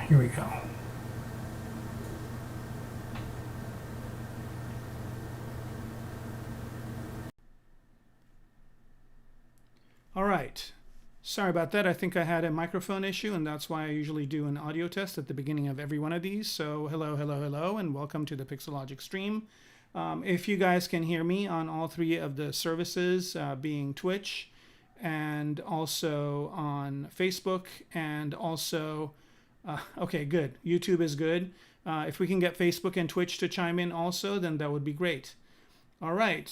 Here we go. All right. Sorry about that. I think I had a microphone issue, and that's why I usually do an audio test at the beginning of every one of these. So hello, hello, hello, and welcome to the Pixologic stream. If you guys can hear me on all three of the services, being Twitch and also on Facebook and also, okay, good. YouTube is good. If we can get Facebook and Twitch to chime in also, then that would be great. All right.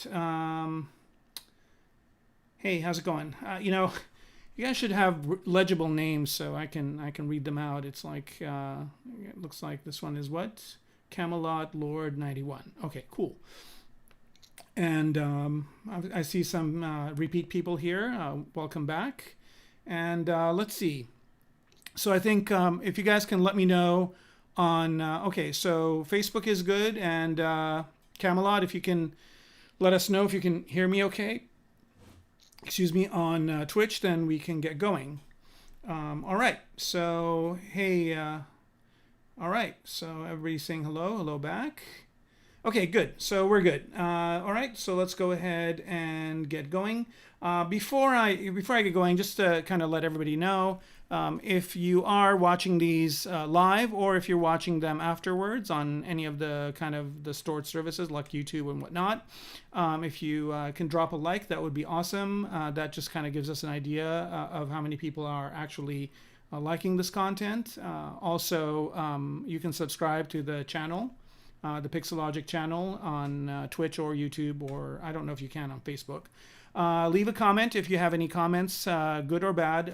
Hey, how's it going? You guys should have legible names so I can read them out. It's like it looks like this one is what? Camelot Lord 91. Okay, cool. And I see some repeat people here. Welcome back. And let's see. So I think if you guys can let me know on okay, so Facebook is good, and Camelot, if you can let us know if you can hear me okay. Excuse me, on Twitch, then we can get going. All right, so hey, all right, so everybody's saying hello, hello back. Okay, good, so we're good. All right, so let's go ahead and get going. Before I get going, just to kind of let everybody know, if you are watching these live, or if you're watching them afterwards on any of the kind of the stored services like YouTube and whatnot, if you can drop a like, that would be awesome. That just kind of gives us an idea of how many people are actually liking this content. Also, you can subscribe to the channel, the Pixologic channel on Twitch or YouTube, or I don't know if you can on Facebook. Leave a comment if you have any comments, good or bad.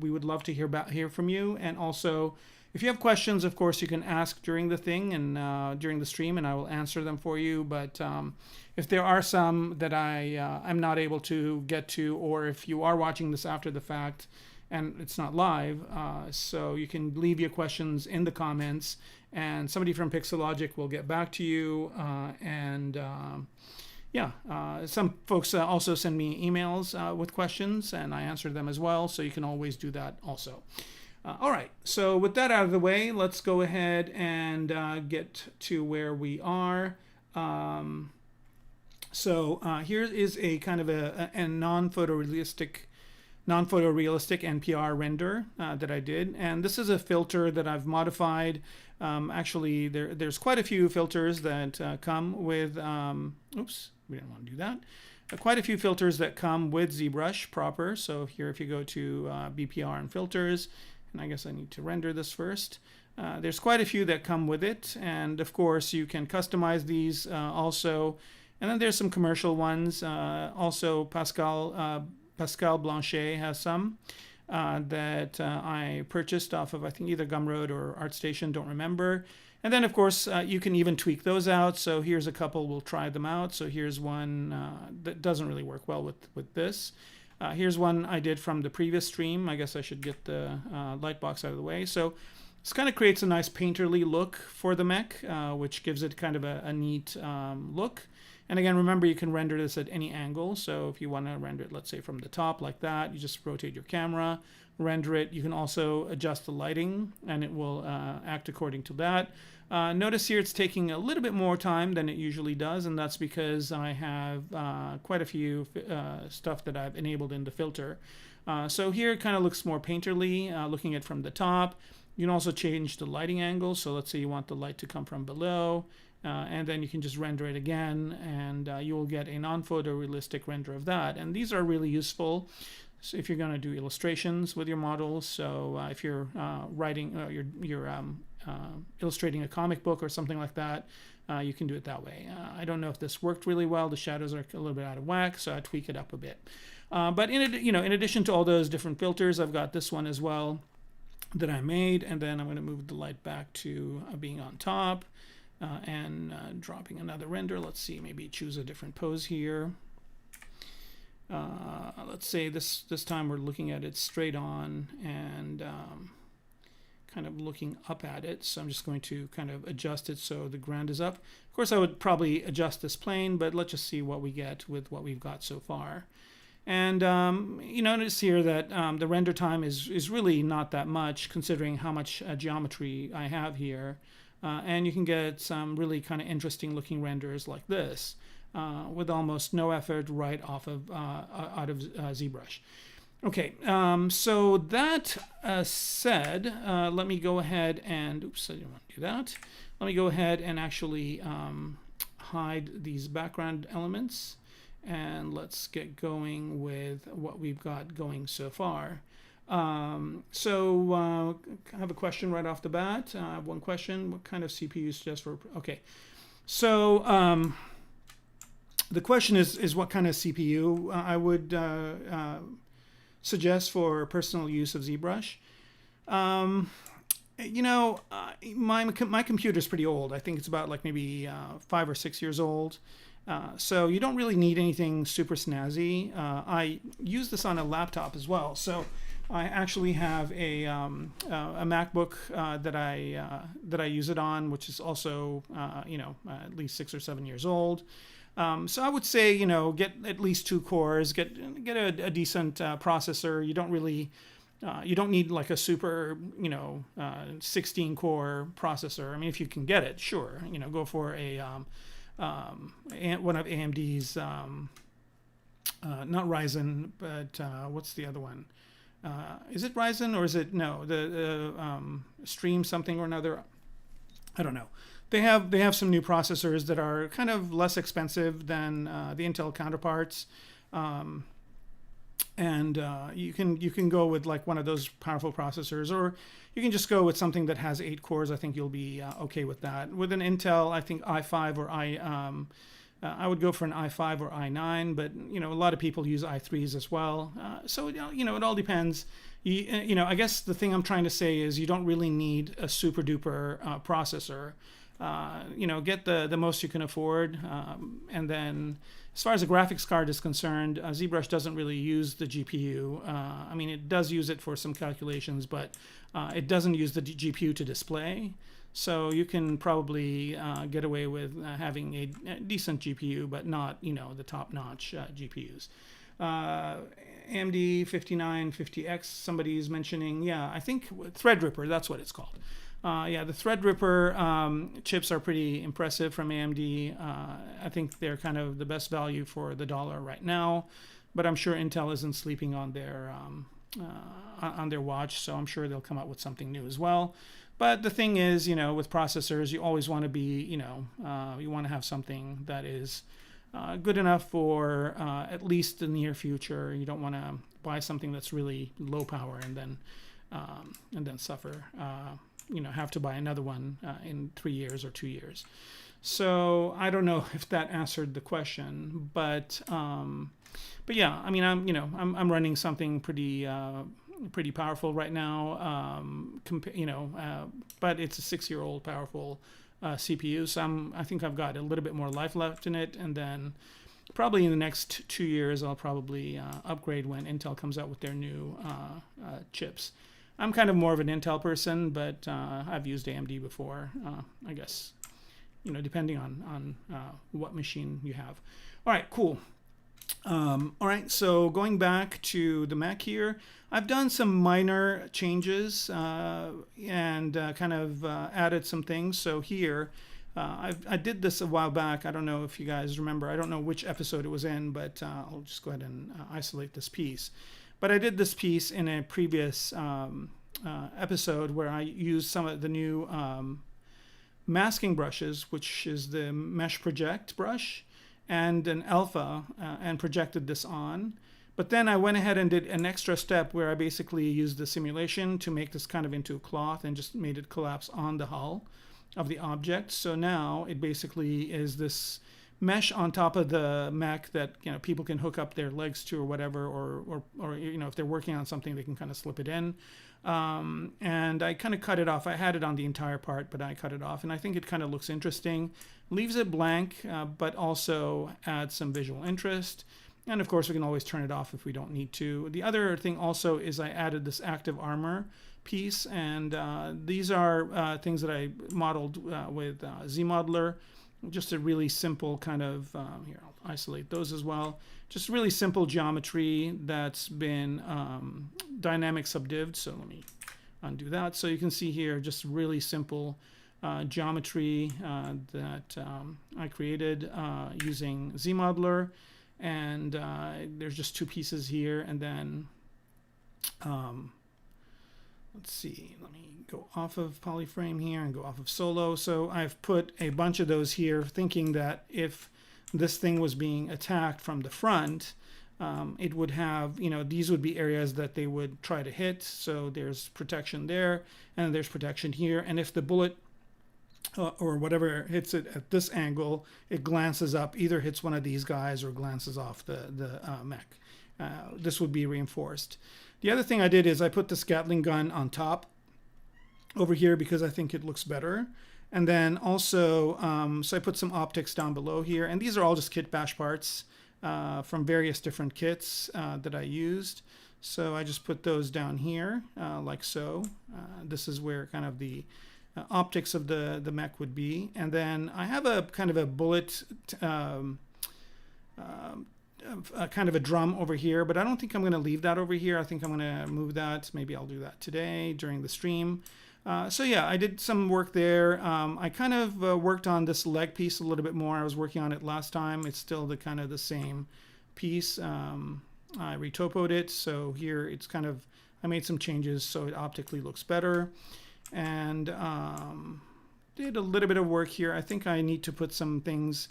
We would love to hear from you. And also, if you have questions, of course, you can ask during the thing and during the stream, and I will answer them for you. But if there are some that I'm not able to get to, or if you are watching this after the fact and it's not live, so you can leave your questions in the comments, and somebody from Pixologic will get back to you. Yeah, some folks also send me emails with questions, and I answer them as well, so you can always do that also. All right, so with that out of the way, let's go ahead and get to where we are. Here is a kind of a non-photorealistic NPR render that I did, and this is a filter that I've modified. Actually, there's quite a few filters that come with, oops, we didn't want to do that. Quite a few filters that come with ZBrush proper. So here, if you go to BPR and filters, and I guess I need to render this first. There's quite a few that come with it, and of course you can customize these also. And then there's some commercial ones. Also, Pascal Blanchet has some that I purchased off of, I think, either Gumroad or ArtStation, don't remember. And then, of course, you can even tweak those out. So here's a couple, we'll try them out. So here's one that doesn't really work well with this. Here's one I did from the previous stream. I guess I should get the light box out of the way. So this kind of creates a nice painterly look for the Mech, which gives it kind of a neat look. And again, remember, you can render this at any angle. So if you want to render it, let's say from the top like that, you just rotate your camera, render it. You can also adjust the lighting, and it will act according to that. Notice here it's taking a little bit more time than it usually does, and that's because I have quite a few stuff that I've enabled in the filter. So here it kind of looks more painterly, looking at from the top. You can also change the lighting angle. So let's say you want the light to come from below. And then you can just render it again, and you will get a non-photorealistic render of that. And these are really useful so if you're going to do illustrations with your models. So if you're writing, you're illustrating a comic book or something like that, you can do it that way. I don't know if this worked really well. The shadows are a little bit out of whack, so I tweak it up a bit. But in addition to all those different filters, I've got this one as well that I made, and then I'm going to move the light back to being on top. And dropping another render. Let's see, maybe choose a different pose here. Let's say this time we're looking at it straight on and kind of looking up at it. So I'm just going to kind of adjust it so the ground is up. Of course, I would probably adjust this plane, but let's just see what we get with what we've got so far. And you notice here that the render time is really not that much considering how much geometry I have here. And you can get some really kind of interesting looking renders like this with almost no effort right off of out of ZBrush. Okay, so that said, let me go ahead and, oops, I didn't want to do that. Let me go ahead and actually hide these background elements. And let's get going with what we've got going so far. So I have a question right off the bat. I have one question. What kind of CPU you suggest for? Okay, so the question is what kind of CPU I would suggest for personal use of ZBrush. You know, my computer is pretty old. I think it's about like maybe 5 or 6 years old. So you don't really need anything super snazzy. I use this on a laptop as well. So I actually have a MacBook that I use it on, which is also you know, at least 6 or 7 years old. So I would say, you know, get at least 2 cores, get a decent processor. You don't really you don't need like a super, you know, 16 core processor. I mean, if you can get it, sure, you know, go for a one of AMD's, not Ryzen, but what's the other one? Is it Ryzen or is it, no, the Stream something or another? I don't know. They have some new processors that are kind of less expensive than the Intel counterparts. And you can go with like one of those powerful processors, or you can just go with something that has 8 cores. I think you'll be okay with that. With an Intel, I think i5 or I would go for an i5 or i9, but you know, a lot of people use i3s as well. So you know, it all depends. You know, I guess the thing I'm trying to say is you don't really need a super duper processor. You know, get the most you can afford, and then as far as the graphics card is concerned, ZBrush doesn't really use the GPU. I mean, it does use it for some calculations, but it doesn't use the GPU to display. So you can probably get away with having a decent GPU, but not, you know, the top-notch GPUs. AMD 5950X, somebody's mentioning, yeah, I think Threadripper, that's what it's called. Yeah, the Threadripper chips are pretty impressive from AMD. I think they're kind of the best value for the dollar right now, but I'm sure Intel isn't sleeping on their watch, so I'm sure they'll come out with something new as well. But the thing is, you know, with processors, you always want to be, you know, you want to have something that is good enough for at least the near future. You don't want to buy something that's really low power and then suffer. You know, have to buy another one in 3 years or 2 years. So I don't know if that answered the question, but yeah, I mean, I'm running something pretty powerful right now. You know, but it's a 6-year-old powerful CPU, so I think I've got a little bit more life left in it, and then probably in the next 2 years I'll probably upgrade when Intel comes out with their new chips. I'm kind of more of an Intel person, but I've used AMD before, I guess, you know, depending on what machine you have. All right, cool. All right, so going back to the Mech here, I've done some minor changes and kind of added some things. So here, I did this a while back. I don't know if you guys remember. I don't know which episode it was in, but I'll just go ahead and isolate this piece. But I did this piece in a previous episode where I used some of the new masking brushes, which is the Mesh Project brush, and an alpha, and projected this on. But then I went ahead and did an extra step where I basically used the simulation to make this kind of into a cloth and just made it collapse on the hull of the object. So now it basically is this mesh on top of the Mech that, you know, people can hook up their legs to or whatever, or you know, if they're working on something, they can kind of slip it in. And I kind of cut it off. I had it on the entire part, but I cut it off, and I think it kind of looks interesting. Leaves it blank, but also adds some visual interest. And of course, we can always turn it off if we don't need to. The other thing also is I added this active armor piece, and these are things that I modeled with ZModeler. Just a really simple kind of, here, I'll isolate those as well. Just really simple geometry that's been dynamic subdived. So let me undo that. So you can see here just really simple geometry that I created using ZModeler. And there's just two pieces here. And then let's see, let me go off of polyframe here and go off of solo. So I've put a bunch of those here thinking that if this thing was being attacked from the front, it would have, these would be areas that they would try to hit. So there's protection there and there's protection here. And if the bullet or whatever hits it at this angle, it glances up, either hits one of these guys or glances off the mech. This would be reinforced. The other thing I did is I put this Gatling gun on top over here because I think it looks better. And then also, so I put some optics down below here. And these are all just kit bash parts from various different kits that I used. So I just put those down here like so. This is where kind of the optics of the mech would be. And then I have a kind of a bullet, kind of a drum over here, but I don't think I'm going to leave that over here. I think I'm going to move that. Maybe I'll do that today during the stream. So yeah, I did some work there. I kind of worked on this leg piece a little bit more. I was working on it last time. It's still the kind of the same piece. I retopoed it. So here it's kind of, I made some changes so it optically looks better. And did a little bit of work here. I think I need to put some things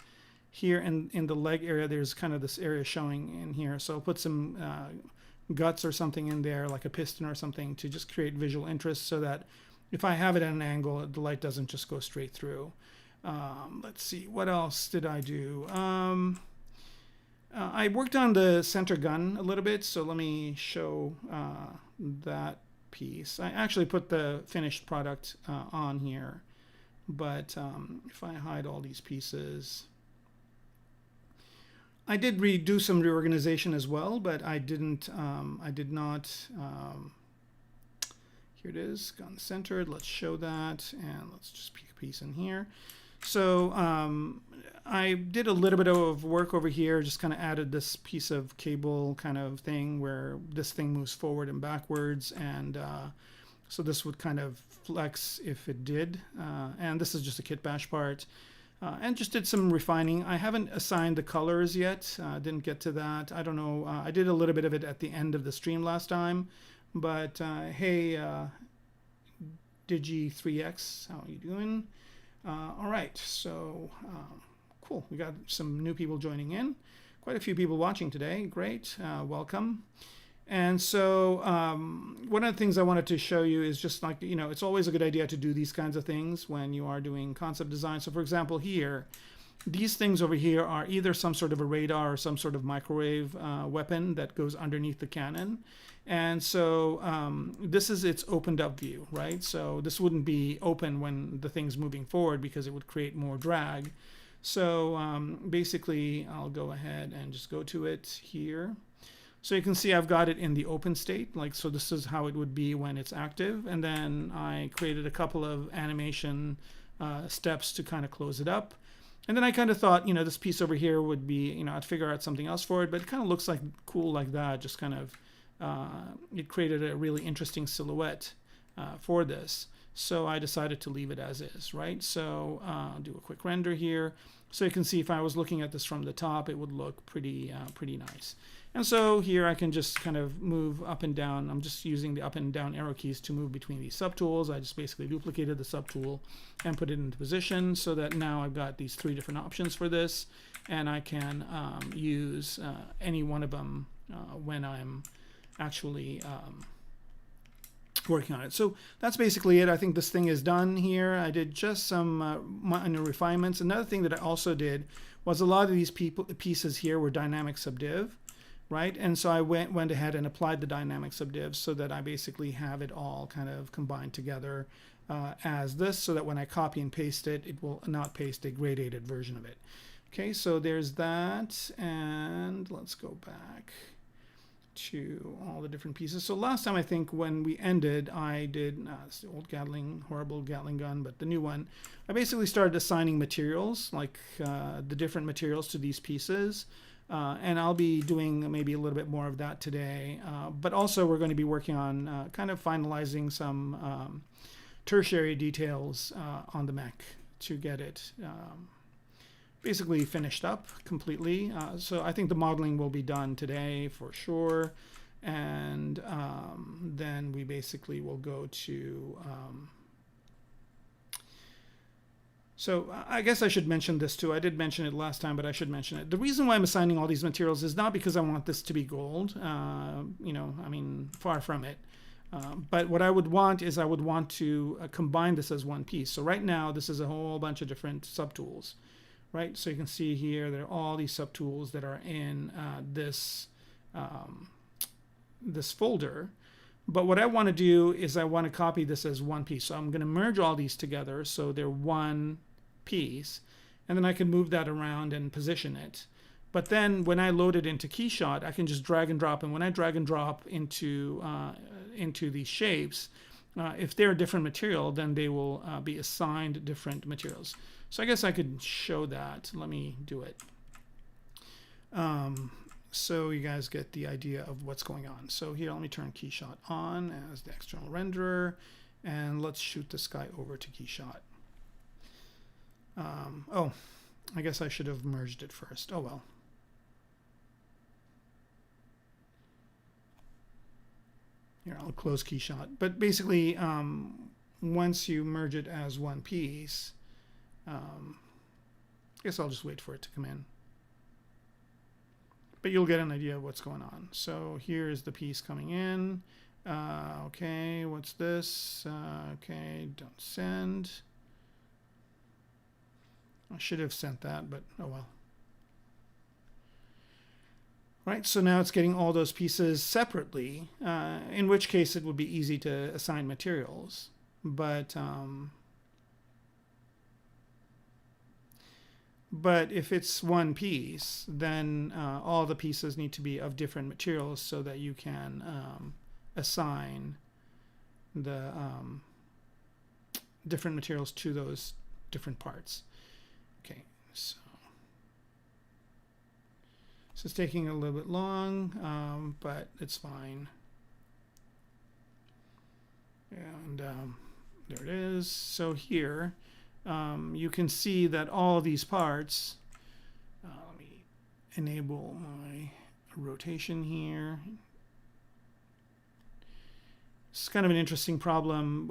here in the leg area. There's kind of this area showing in here. So I'll put some guts or something in there, like a piston or something, to just create visual interest so that if I have it at an angle, the light doesn't just go straight through. Let's see, what else did I do? I worked on the center gun a little bit, so let me show that piece. I actually put the finished product on here, but if I hide all these pieces, I did do some reorganization as well, but I did not. Here it is, gun centered. Let's show that, and let's just pick a piece in here. So I did a little bit of work over here, just kind of added this piece of cable kind of thing where this thing moves forward and backwards, and so this would kind of flex if it did. And this is just a kit bash part. And just did some refining. I haven't assigned the colors yet. Didn't get to that. I don't know. I did a little bit of it at the end of the stream last time. But hey, Digi3X, how are you doing? All right, so cool. We got some new people joining in. Quite a few people watching today. Great, welcome. And so one of the things I wanted to show you is just like, it's always a good idea to do these kinds of things when you are doing concept design. So for example, here, these things over here are either some sort of a radar or some sort of microwave weapon that goes underneath the cannon. And so this is its opened up view, right? So this wouldn't be open when the thing's moving forward because it would create more drag. So basically, I'll go ahead and just go to it here. So you can see I've got it in the open state, so this is how it would be when it's active. And then I created a couple of animation steps to kind of close it up. And then I kind of thought, this piece over here would be, I'd figure out something else for it, but it kind of looks like cool like that. Just kind of, it created a really interesting silhouette for this. So I decided to leave it as is, right? So I'll do a quick render here. So you can see if I was looking at this from the top, it would look pretty nice. And so here I can just kind of move up and down. I'm just using the up and down arrow keys to move between these subtools. I just basically duplicated the subtool and put it into position so that now I've got these three different options for this. And I can use any one of them when I'm actually working on it. So that's basically it. I think this thing is done here. I did just some minor refinements. Another thing that I also did was a lot of these pieces here were dynamic subdiv. Right, and so I went ahead and applied the dynamic subdiv so that I basically have it all kind of combined together as this, so that when I copy and paste it, it will not paste a gradated version of it. Okay, so there's that, and let's go back to all the different pieces. So last time, I think when we ended, I did, it's the old horrible Gatling gun, but the new one, I basically started assigning materials, like the different materials to these pieces. And I'll be doing maybe a little bit more of that today. But also we're going to be working on kind of finalizing some tertiary details on the mech to get it basically finished up completely. So I think the modeling will be done today for sure. And then we basically will go to... So I guess I should mention this too. I did mention it last time, but I should mention it. The reason why I'm assigning all these materials is not because I want this to be gold. You know, I mean, far from it. But what I would want is I would want to combine this as one piece. So right now, this is a whole bunch of different subtools, right? So you can see here, there are all these subtools that are in this, this folder. But what I want to do is I want to copy this as one piece. So I'm going to merge all these together so they're one piece, and then I can move that around and position it. But then when I load it into KeyShot, I can just drag and drop, and when I drag and drop into these shapes, if they're a different material, then they will be assigned different materials. So I guess I could show that. Let me do it. So you guys get the idea of what's going on. So here, let me turn KeyShot on as the external renderer, and let's shoot this guy over to KeyShot. Oh, I guess I should have merged it first. Oh well. Here, I'll close KeyShot. But basically, once you merge it as one piece, I guess I'll just wait for it to come in. But you'll get an idea of what's going on. So here is the piece coming in. Okay, what's this? Okay, don't send. I should have sent that, but oh well. Right, so now it's getting all those pieces separately, in which case it would be easy to assign materials. But if it's one piece, then all the pieces need to be of different materials so that you can assign the different materials to those different parts. Okay, so it's taking a little bit long, but it's fine. And there it is. So here, you can see that all these parts, let me enable my rotation here. It's kind of an interesting problem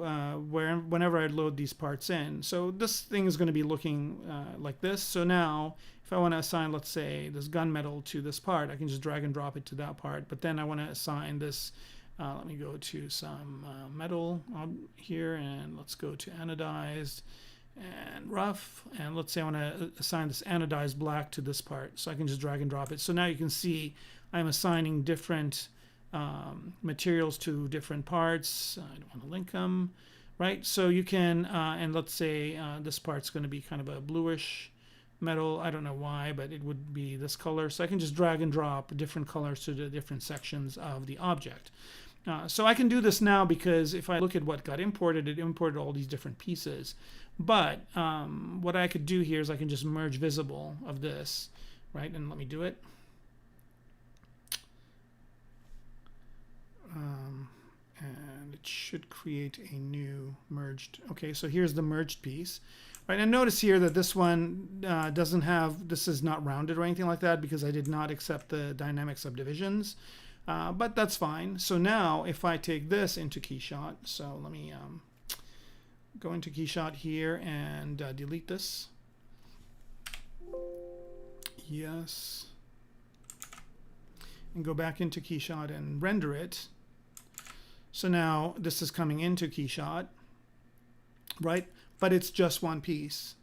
whenever I load these parts in. So this thing is going to be looking like this. So now if I want to assign, let's say, this gunmetal to this part, I can just drag and drop it to that part. But then I want to assign this, let me go to some metal here, and let's go to anodized and rough, and let's say I want to assign this anodized black to this part, so I can just drag and drop it. So now you can see I'm assigning different materials to different parts. I don't want to link them, right? So you can, and let's say this part's going to be kind of a bluish metal. I don't know why, but it would be this color. So I can just drag and drop different colors to the different sections of the object. So I can do this now because if I look at what got imported, it imported all these different pieces. But what I could do here is I can just merge visible of this, right? And let me do it. And it should create a new merged. Okay, so here's the merged piece. Right, and notice here that this one doesn't have, this is not rounded or anything like that because I did not accept the dynamic subdivisions. But that's fine. So now if I take this into KeyShot, so let me go into KeyShot here and delete this. Yes. And go back into KeyShot and render it. So now this is coming into KeyShot, right? But it's just one piece.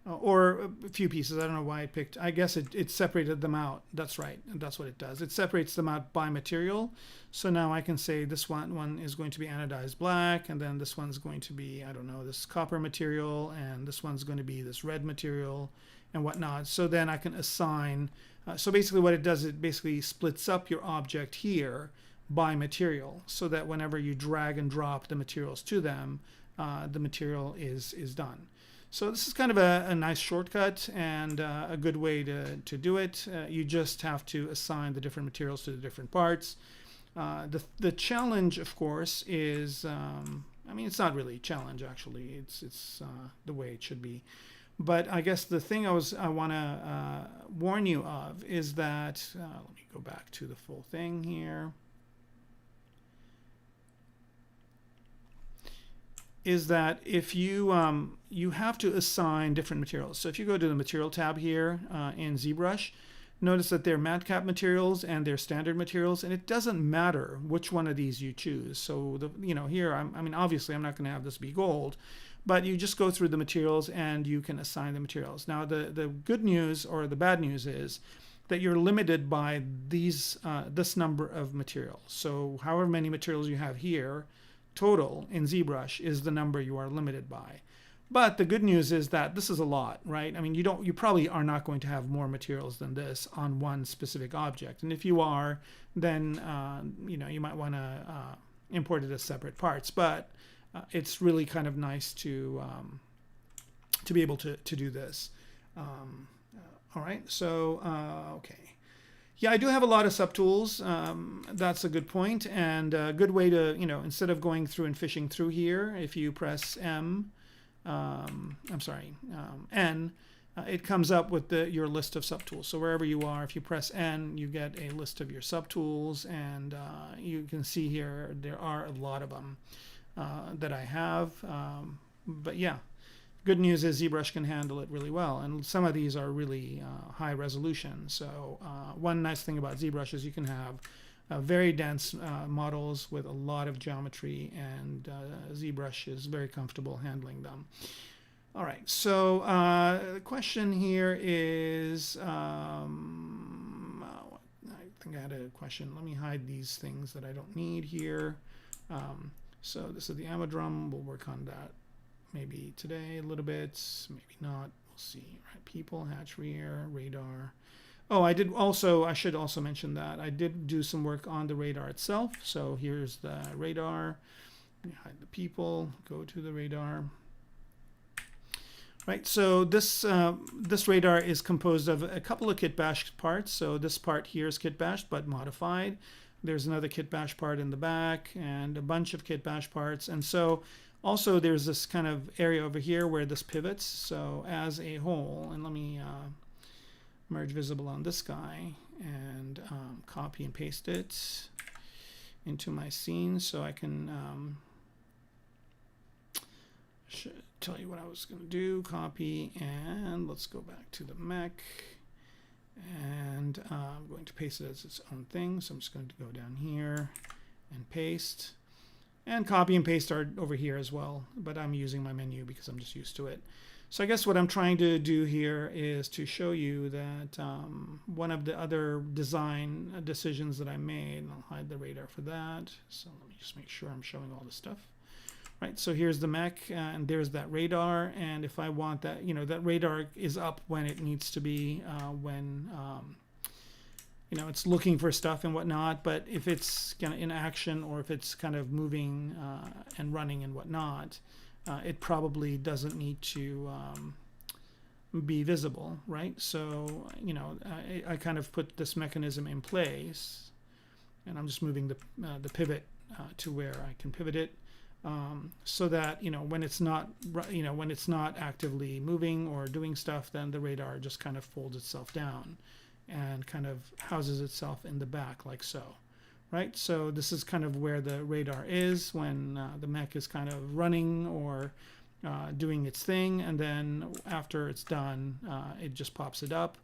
Or a few pieces. I don't know why I picked. I guess it separated them out. That's right. And that's what it does. It separates them out by material. So now I can say this one is going to be anodized black, and then this one's going to be, I don't know, this copper material, and this one's going to be this red material and whatnot. So then I can assign So basically what it does, it basically splits up your object here by material, so that whenever you drag and drop the materials to them, the material is done. So this is kind of a nice shortcut and a good way to do it. You just have to assign the different materials to the different parts. The challenge, of course, is, I mean, it's not really a challenge, actually. It's the way it should be. But I guess the thing I want to warn you of is that, let me go back to the full thing here, is that if you you have to assign different materials. So if you go to the material tab here in ZBrush, notice that they're matcap materials and they're standard materials, and it doesn't matter which one of these you choose. So here, I mean, obviously I'm not going to have this be gold, but you just go through the materials and you can assign the materials. Now the good news or the bad news is that you're limited by these this number of materials. So however many materials you have here total in ZBrush is the number you are limited by. But the good news is that this is a lot, right? I mean, you probably are not going to have more materials than this on one specific object. And if you are, then you might want to import it as separate parts. But it's really kind of nice to be able to do this. All right, so okay. Yeah, I do have a lot of subtools. That's a good point, and a good way to, instead of going through and fishing through here, if you press N, it comes up with your list of subtools. So wherever you are, if you press N, you get a list of your subtools, and you can see here there are a lot of them that I have. But yeah. Good news is ZBrush can handle it really well, and some of these are really high resolution. So one nice thing about ZBrush is you can have very dense models with a lot of geometry, and ZBrush is very comfortable handling them. All right, so the question here is, I think I had a question. Let me hide these things that I don't need here. So this is the ammo drum. We'll work on that. Maybe today a little bit, maybe not. We'll see. Right, people, hatch rear, radar. Oh, I should also mention that I did do some work on the radar itself. So here's the radar. Hide the people. Go to the radar. Right. So this radar is composed of a couple of kit bash parts. So this part here is kit bashed but modified. There's another kit bash part in the back and a bunch of kit bash parts, and so. Also, there's this kind of area over here where this pivots. So as a whole, and let me merge visible on this guy and copy and paste it into my scene so I can tell you what I was going to do. Copy, and let's go back to the Mech. And I'm going to paste it as its own thing. So I'm just going to go down here and paste. And copy and paste are over here as well, but I'm using my menu because I'm just used to it. So I guess what I'm trying to do here is to show you that one of the other design decisions that I made, and I'll hide the radar for that. So let me just make sure I'm showing all the stuff. Right, so here's the Mech, and there's that radar, and if I want that, that radar is up when it needs to be, when it's looking for stuff and whatnot. But if it's kind of in action, or if it's kind of moving and running and whatnot, it probably doesn't need to be visible, right? So I kind of put this mechanism in place, and I'm just moving the pivot to where I can pivot it, so that when it's not actively moving or doing stuff, then the radar just kind of folds itself down and kind of houses itself in the back like so, right? So this is kind of where the radar is when the Mech is kind of running or doing its thing, and then after it's done, it just pops it up.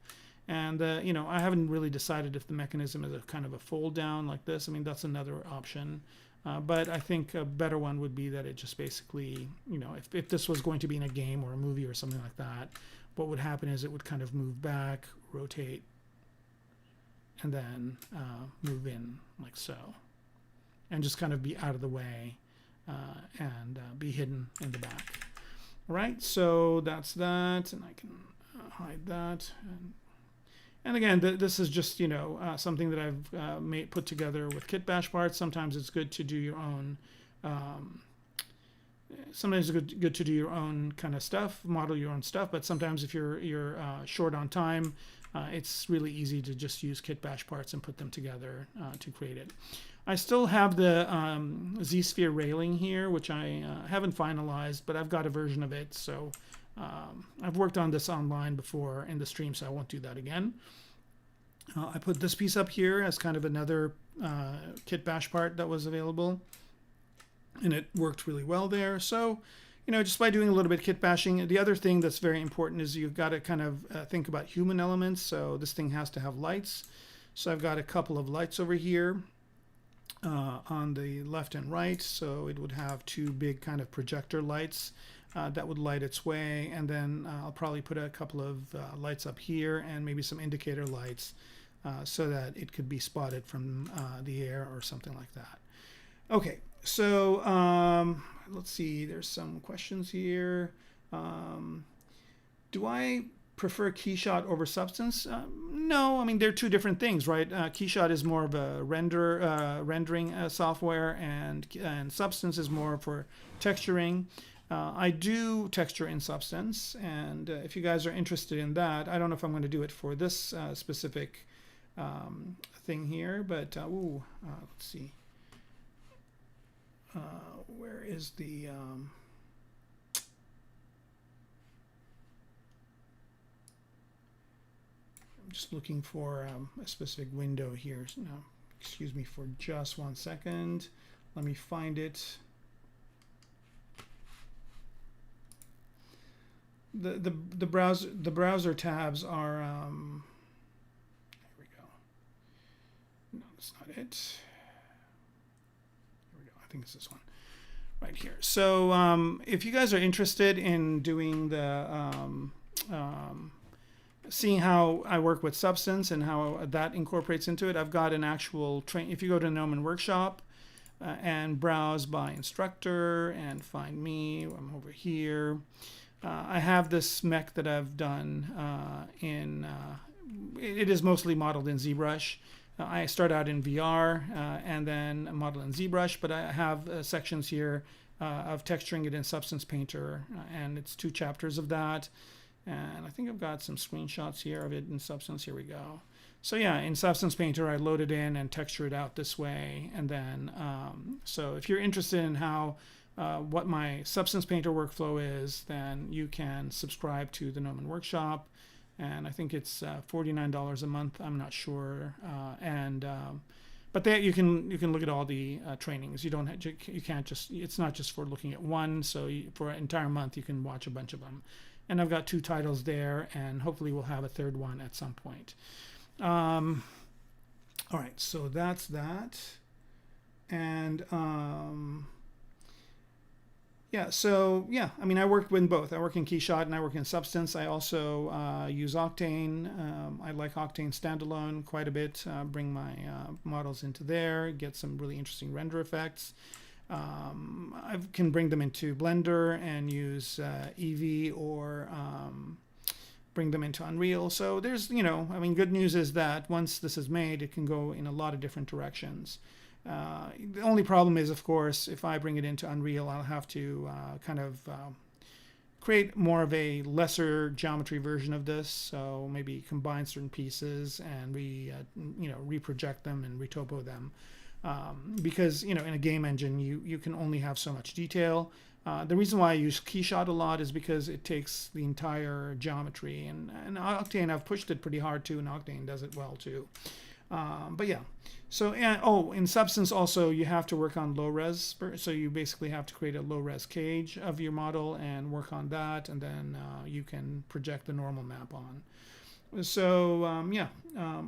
And I haven't really decided if the mechanism is a kind of a fold down like this. I mean, that's another option. But I think a better one would be that it just basically, if this was going to be in a game or a movie or something like that, what would happen is it would kind of move back, rotate, and then move in like so, and just kind of be out of the way and be hidden in the back. All right, so that's that, and I can hide that. And again, this is just, you know, something that I've put together with kit bash parts. Sometimes it's good to do your own. Sometimes it's good to do your own kind of stuff, model your own stuff. But sometimes if you're short on time, it's really easy to just use kit bash parts and put them together to create it. I still have the Z-sphere railing here, which I haven't finalized, but I've got a version of it. So I've worked on this online before in the stream, so I won't do that again. I put this piece up here as kind of another kit bash part that was available, and it worked really well there. So, you know, just by doing a little bit of kit bashing. The other thing that's very important is you've got to kind of think about human elements. So this thing has to have lights. So I've got a couple of lights over here on the left and right. So it would have two big kind of projector lights that would light its way. And then I'll probably put a couple of lights up here and maybe some indicator lights so that it could be spotted from the air or something like that. Okay, so let's see, there's some questions here. Do I prefer KeyShot over Substance? No, I mean, they're two different things, right? KeyShot is more of a rendering software, and Substance is more for texturing. I do texture in Substance, and if you guys are interested in that, I don't know if I'm going to do it for this specific thing here, but let's see. Where is the I'm just looking for a specific window here. So now, excuse me for just 1 second. Let me find it. The browser tabs are here we go. No, that's not it. I think it's this one right here. So if you guys are interested in doing the seeing how I work with Substance and how that incorporates into it, I've got an actual if you go to Gnomon Workshop and browse by instructor and find me, I'm over here. I have this mech that I've done it is mostly modeled in ZBrush. I start out in VR and then model in ZBrush, but I have sections here of texturing it in Substance Painter, and it's 2 chapters of that. And I think I've got some screenshots here of it in Substance. Here we go. So yeah, in Substance Painter, I load it in and texture it out this way. And then, so if you're interested in how what my Substance Painter workflow is, then you can subscribe to the Gnomon Workshop. And I think it's $49 a month. I'm not sure. But there you can look at all the trainings. You can't just, it's not just for looking at one. So for an entire month, you can watch a bunch of them. And I've got 2 titles there, and hopefully we'll have a 3rd one at some point. All right, so that's that. And yeah, so yeah, I mean, I work with both. I work in KeyShot and I work in Substance. I also use Octane. I like Octane standalone quite a bit. Bring my models into there, get some really interesting render effects. I can bring them into Blender and use Eevee or bring them into Unreal. So there's, you know, I mean, good news is that once this is made, it can go in a lot of different directions. The only problem is, of course, if I bring it into Unreal, I'll have to kind of create more of a lesser geometry version of this. So maybe combine certain pieces and reproject them and retopo them. Because, you know, in a game engine, you can only have so much detail. The reason why I use KeyShot a lot is because it takes the entire geometry, and Octane, I've pushed it pretty hard too, and Octane does it well too. But yeah, so in Substance also you have to work on low res, so you basically have to create a low res cage of your model and work on that, and then you can project the normal map on. So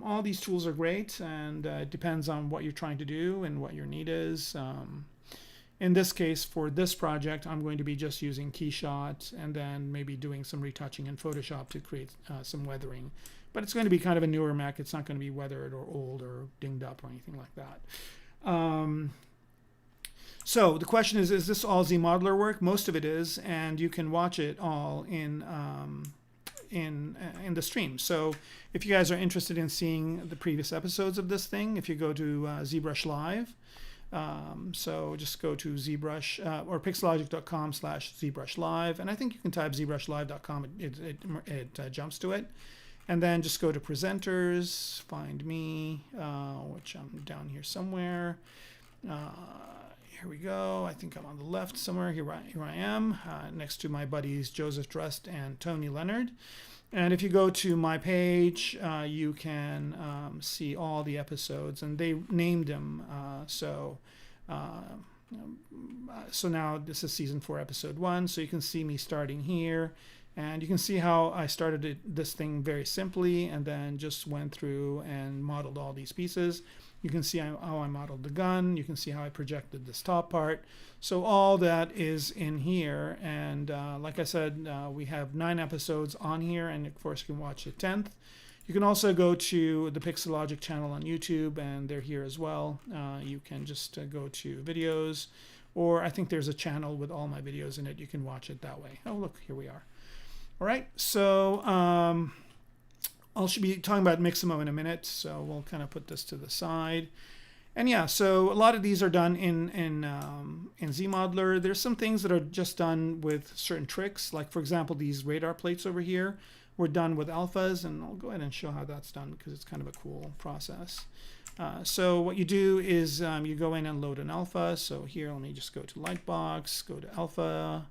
all these tools are great, and it depends on what you're trying to do and what your need is. In this case, for this project, I'm going to be just using KeyShot and then maybe doing some retouching in Photoshop to create some weathering. But it's going to be kind of a newer Mech. It's not going to be weathered or old or dinged up or anything like that. So the question is this all Z modeler work? Most of it is, and you can watch it all in in the stream. So if you guys are interested in seeing the previous episodes of this thing, if you go to ZBrush Live, so just go to ZBrush or Pixologic.com/ZBrush Live, and I think you can type ZBrushLive.com. It jumps to it, and then just go to Presenters, find me, which I'm down here somewhere. Here we go. I think I'm on the left somewhere. Here I am, next to my buddies Joseph Drust and Tony Leonard. And if you go to my page, you can see all the episodes, and they named them. So now this is season 4, episode 1. So you can see me starting here, and you can see how I started this thing very simply, and then just went through and modeled all these pieces. You can see how I modeled the gun. You can see how I projected this top part. So all that is in here. And like I said, we have 9 episodes on here, and of course you can watch the 10th. You can also go to the Pixologic channel on YouTube, and they're here as well. You can just go to videos, or I think there's a channel with all my videos in it. You can watch it that way. Oh, look, here we are. All right, so I should be talking about Mixamo in a minute, so we'll kind of put this to the side. And yeah, so a lot of these are done in ZModeler. There's some things that are just done with certain tricks, like for example, these radar plates over here were done with alphas, and I'll go ahead and show how that's done because it's kind of a cool process. So what you do is you go in and load an alpha. So here, let me just go to Lightbox, go to alpha,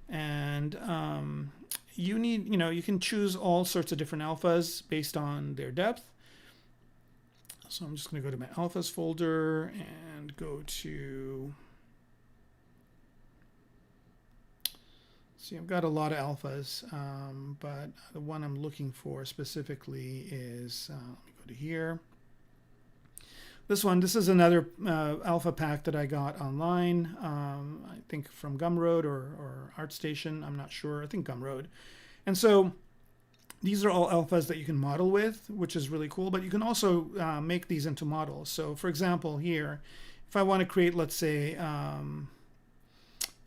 and you need, you can choose all sorts of different alphas based on their depth. So I'm just going to go to my alphas folder and go to, see, I've got a lot of alphas, but the one I'm looking for specifically is, let me go to here. This is another alpha pack that I got online, I think from Gumroad or ArtStation, I'm not sure, I think Gumroad. And so these are all alphas that you can model with, which is really cool, but you can also make these into models. So for example, here, if I want to create, let's say,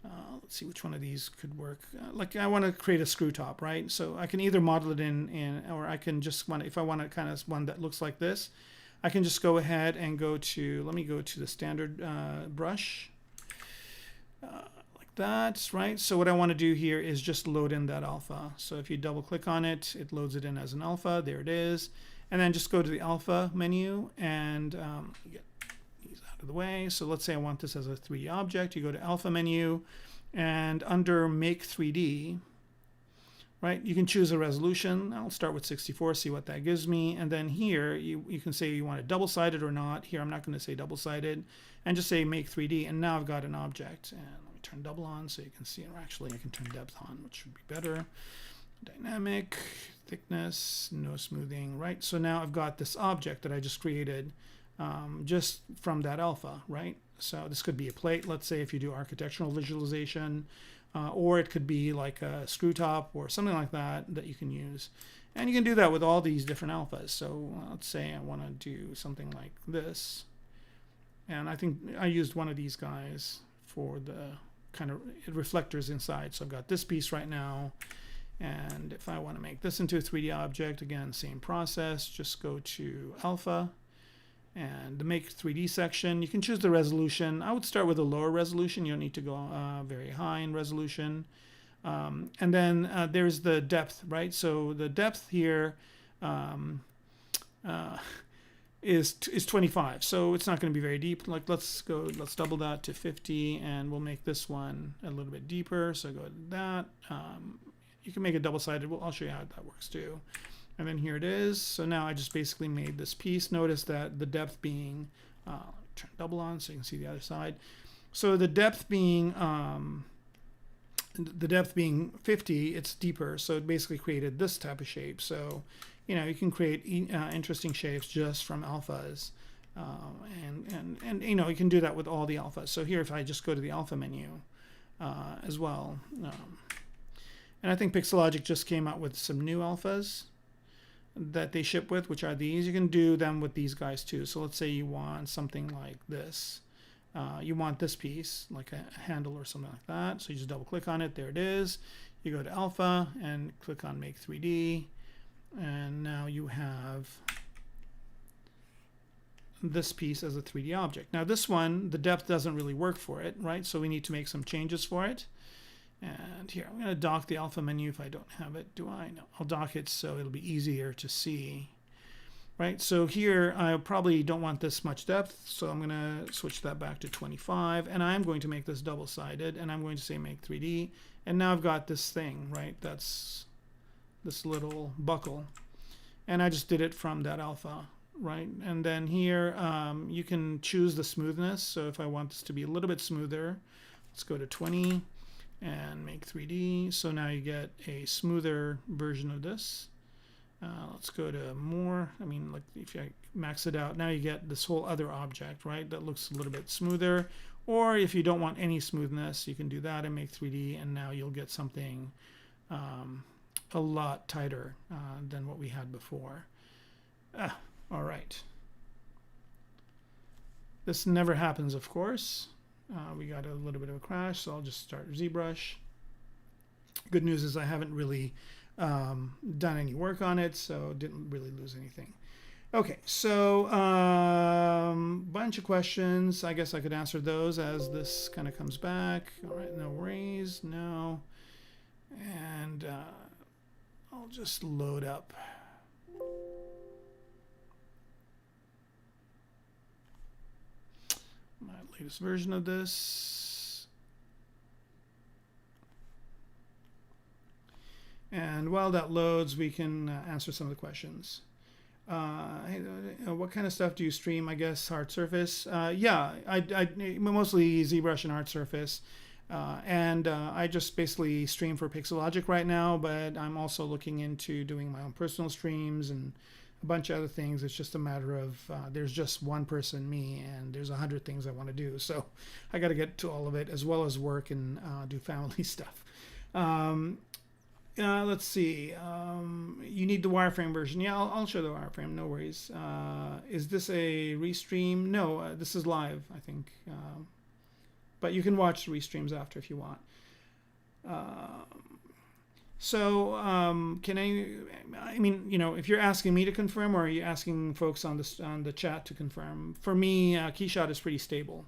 let's see which one of these could work. Like I want to create a screw top, right? So I can either model it in or I can just if I want to kind of one that looks like this, I can just go ahead and go to, let me go to the standard brush, like that, right? So what I want to do here is just load in that alpha. So if you double click on it, it loads it in as an alpha. There it is. And then just go to the alpha menu and get these out of the way. So let's say I want this as a 3D object. You go to alpha menu, and under make 3D, right, you can choose a resolution. I'll start with 64, see what that gives me. And then here, you can say you want it double-sided or not. Here, I'm not going to say double-sided, and just say make 3D. And now I've got an object. And let me turn double on so you can see it. Or actually, I can turn depth on, which would be better. Dynamic, thickness, no smoothing, right? So now I've got this object that I just created just from that alpha, right? So this could be a plate, let's say, if you do architectural visualization. Or it could be like a screw top or something like that you can use. And you can do that with all these different alphas. So let's say I want to do something like this. And I think I used one of these guys for the kind of reflectors inside. So I've got this piece right now. And if I want to make this into a 3D object, again, same process, just go to alpha. And the make 3D section, you can choose the resolution. I would start with a lower resolution. You don't need to go very high in resolution. And then there's the depth, right? So the depth here is 25. So it's not going to be very deep. Like let's double that to 50, and we'll make this one a little bit deeper. So go to that. You can make it double-sided. I'll show you how that works too. And then here it is. So now I just basically made this piece. Notice that the depth being, turn double on so you can see the other side. So the depth being 50, it's deeper. So it basically created this type of shape. So, you can create interesting shapes just from alphas. And you can do that with all the alphas. So here, if I just go to the alpha menu as well. And I think Pixologic just came out with some new alphas that they ship with, which are these. You can do them with these guys too. So let's say you want something like this. You want this piece, like a handle or something like that. So you just double click on it. There it is. You go to alpha and click on make 3D, and now you have this piece as a 3D object. Now this one, the depth doesn't really work for it, right? So we need to make some changes for it. And here, I'm going to dock the alpha menu if I don't have it. Do I? No, I'll dock it so it'll be easier to see. Right, so here I probably don't want this much depth, so I'm going to switch that back to 25, and I'm going to make this double-sided, and I'm going to say make 3D, and now I've got this thing, right? That's this little buckle, and I just did it from that alpha, right? And then here you can choose the smoothness, so if I want this to be a little bit smoother, let's go to 20 and make 3D, so now you get a smoother version of this. Let's go to more. I mean, like if I max it out, now you get this whole other object, right? That looks a little bit smoother. Or if you don't want any smoothness, you can do that and make 3D, and now you'll get something a lot tighter than what we had before. All right. This never happens, of course. We got a little bit of a crash, so I'll just start ZBrush. Good news is I haven't really done any work on it, so didn't really lose anything. Okay, so bunch of questions. I guess I could answer those as this kind of comes back. All right, no worries, no. And I'll just load up. My latest version of this. And while that loads, we can answer some of the questions. What kind of stuff do you stream? I guess hard surface. Yeah, I mostly ZBrush and hard surface. And I just basically stream for Pixologic right now, but I'm also looking into doing my own personal streams and a bunch of other things. It's just a matter of there's just one person, me, and there's 100 things I want to do. So I got to get to all of it as well as work and do family stuff. Let's see. You need the wireframe version. Yeah, I'll show the wireframe. No worries. Is this a restream? No, this is live, I think. But you can watch the restreams after if you want. Can I mean, you know, if you're asking me to confirm, or are you asking folks on the chat to confirm? For me, KeyShot is pretty stable.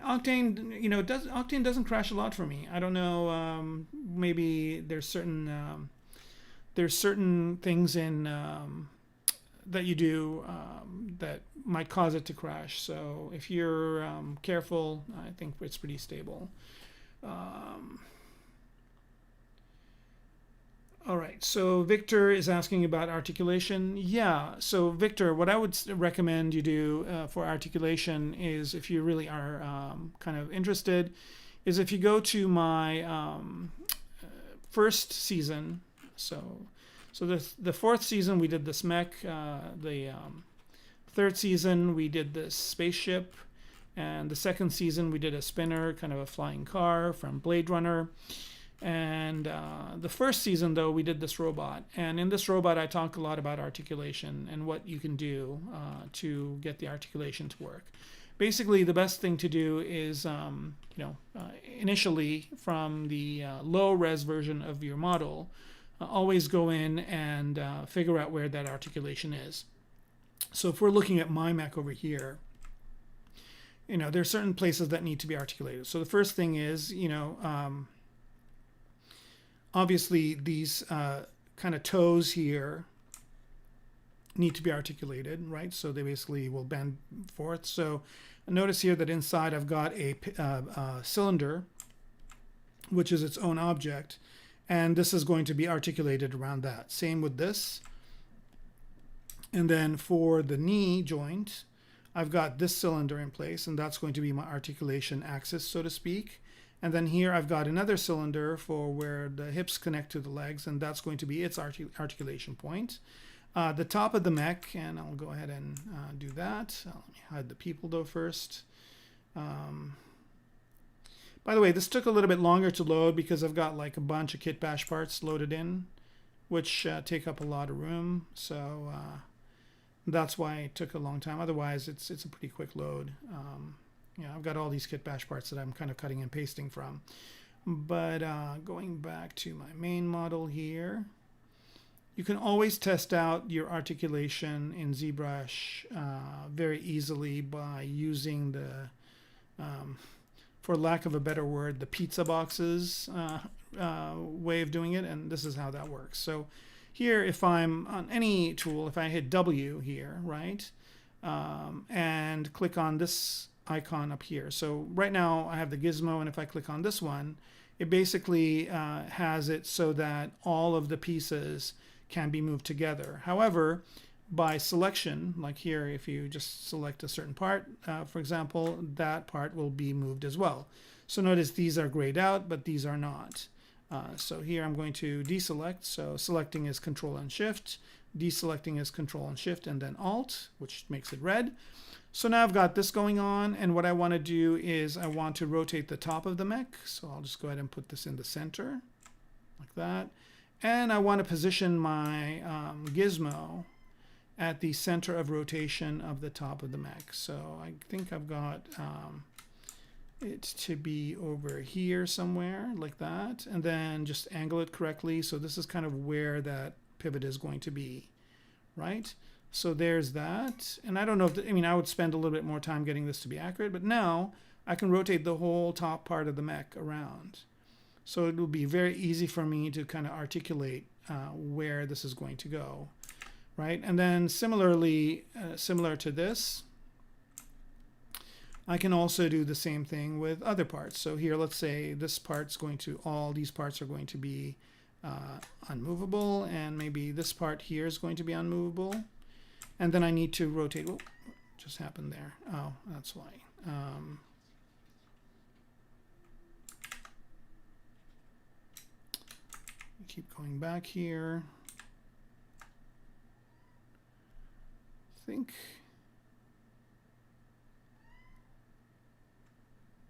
Octane, you know, Octane doesn't crash a lot for me. I don't know. Maybe there's certain things in that you do that might cause it to crash. So if you're careful, I think it's pretty stable. All right, so Victor is asking about articulation. Yeah, so Victor, what I would recommend you do for articulation is, if you really are kind of interested, is if you go to my first season. So the fourth season we did this mech. The third season we did this spaceship, and the second season we did a spinner, kind of a flying car from Blade Runner. And the first season, though, we did this robot. And in this robot, I talk a lot about articulation and what you can do to get the articulation to work. Basically, the best thing to do is, initially from the low-res version of your model, always go in and figure out where that articulation is. So if we're looking at my mech over here, you know, there are certain places that need to be articulated. So the first thing is, obviously, these kind of toes here need to be articulated, right? So they basically will bend forth. So notice here that inside I've got a cylinder, which is its own object, and this is going to be articulated around that. Same with this. And then for the knee joint, I've got this cylinder in place, and that's going to be my articulation axis, so to speak. And then here I've got another cylinder for where the hips connect to the legs, and that's going to be its articulation point. The top of the mech, and I'll go ahead and do that. Let me hide the people though first. By the way, this took a little bit longer to load because I've got like a bunch of kit bash parts loaded in, which take up a lot of room. So that's why it took a long time. Otherwise, it's a pretty quick load. I've got all these kit bash parts that I'm kind of cutting and pasting from. But going back to my main model here, you can always test out your articulation in ZBrush very easily by using the, for lack of a better word, the pizza boxes way of doing it. And this is how that works. So here, if I'm on any tool, if I hit W here, right, and click on this icon up here. So right now I have the gizmo, and if I click on this one, it basically has it so that all of the pieces can be moved together. However, by selection, like here, if you just select a certain part, for example, that part will be moved as well. So notice these are grayed out, but these are not. So here I'm going to deselect. So selecting is Control and Shift, deselecting is Control and Shift, and then Alt, which makes it red. So now I've got this going on, and what I want to do is I want to rotate the top of the mech. So I'll just go ahead and put this in the center, like that. And I want to position my gizmo at the center of rotation of the top of the mech. So I think I've got it to be over here somewhere, like that. And then just angle it correctly. So this is kind of where that pivot is going to be, right? So there's that. And I don't know if, I mean, I would spend a little bit more time getting this to be accurate, but now I can rotate the whole top part of the mech around. So it will be very easy for me to kind of articulate where this is going to go, right? And then similarly, similar to this, I can also do the same thing with other parts. So here, let's say this part's going to, all these parts are going to be unmovable, and maybe this part here is going to be unmovable. And then I need to rotate, what just happened there? Oh, that's why. Keep going back here. I think,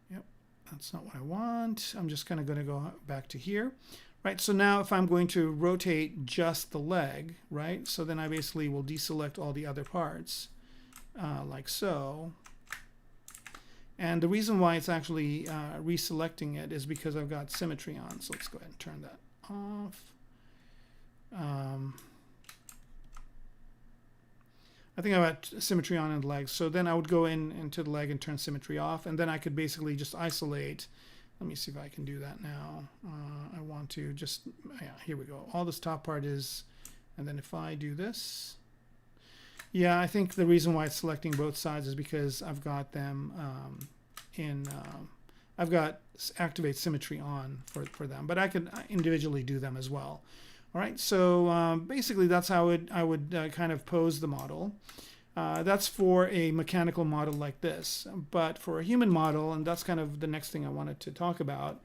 yep, that's not what I want. I'm just kind of going to go back to here. Right, so now if I'm going to rotate just the leg, right, so then I basically will deselect all the other parts, like so. And the reason why it's actually reselecting it is because I've got symmetry on. So let's go ahead and turn that off. I think I've got symmetry on in the legs. So then I would go into the leg and turn symmetry off, and then I could basically just isolate. Let me see if I can do that now. I want to just, yeah, here we go. All this top part is, and then if I do this, yeah, I think the reason why it's selecting both sides is because I've got them I've got activate symmetry on for them, but I could individually do them as well. All right, so basically that's how I would kind of pose the model. That's for a mechanical model like this. But for a human model, and that's kind of the next thing I wanted to talk about,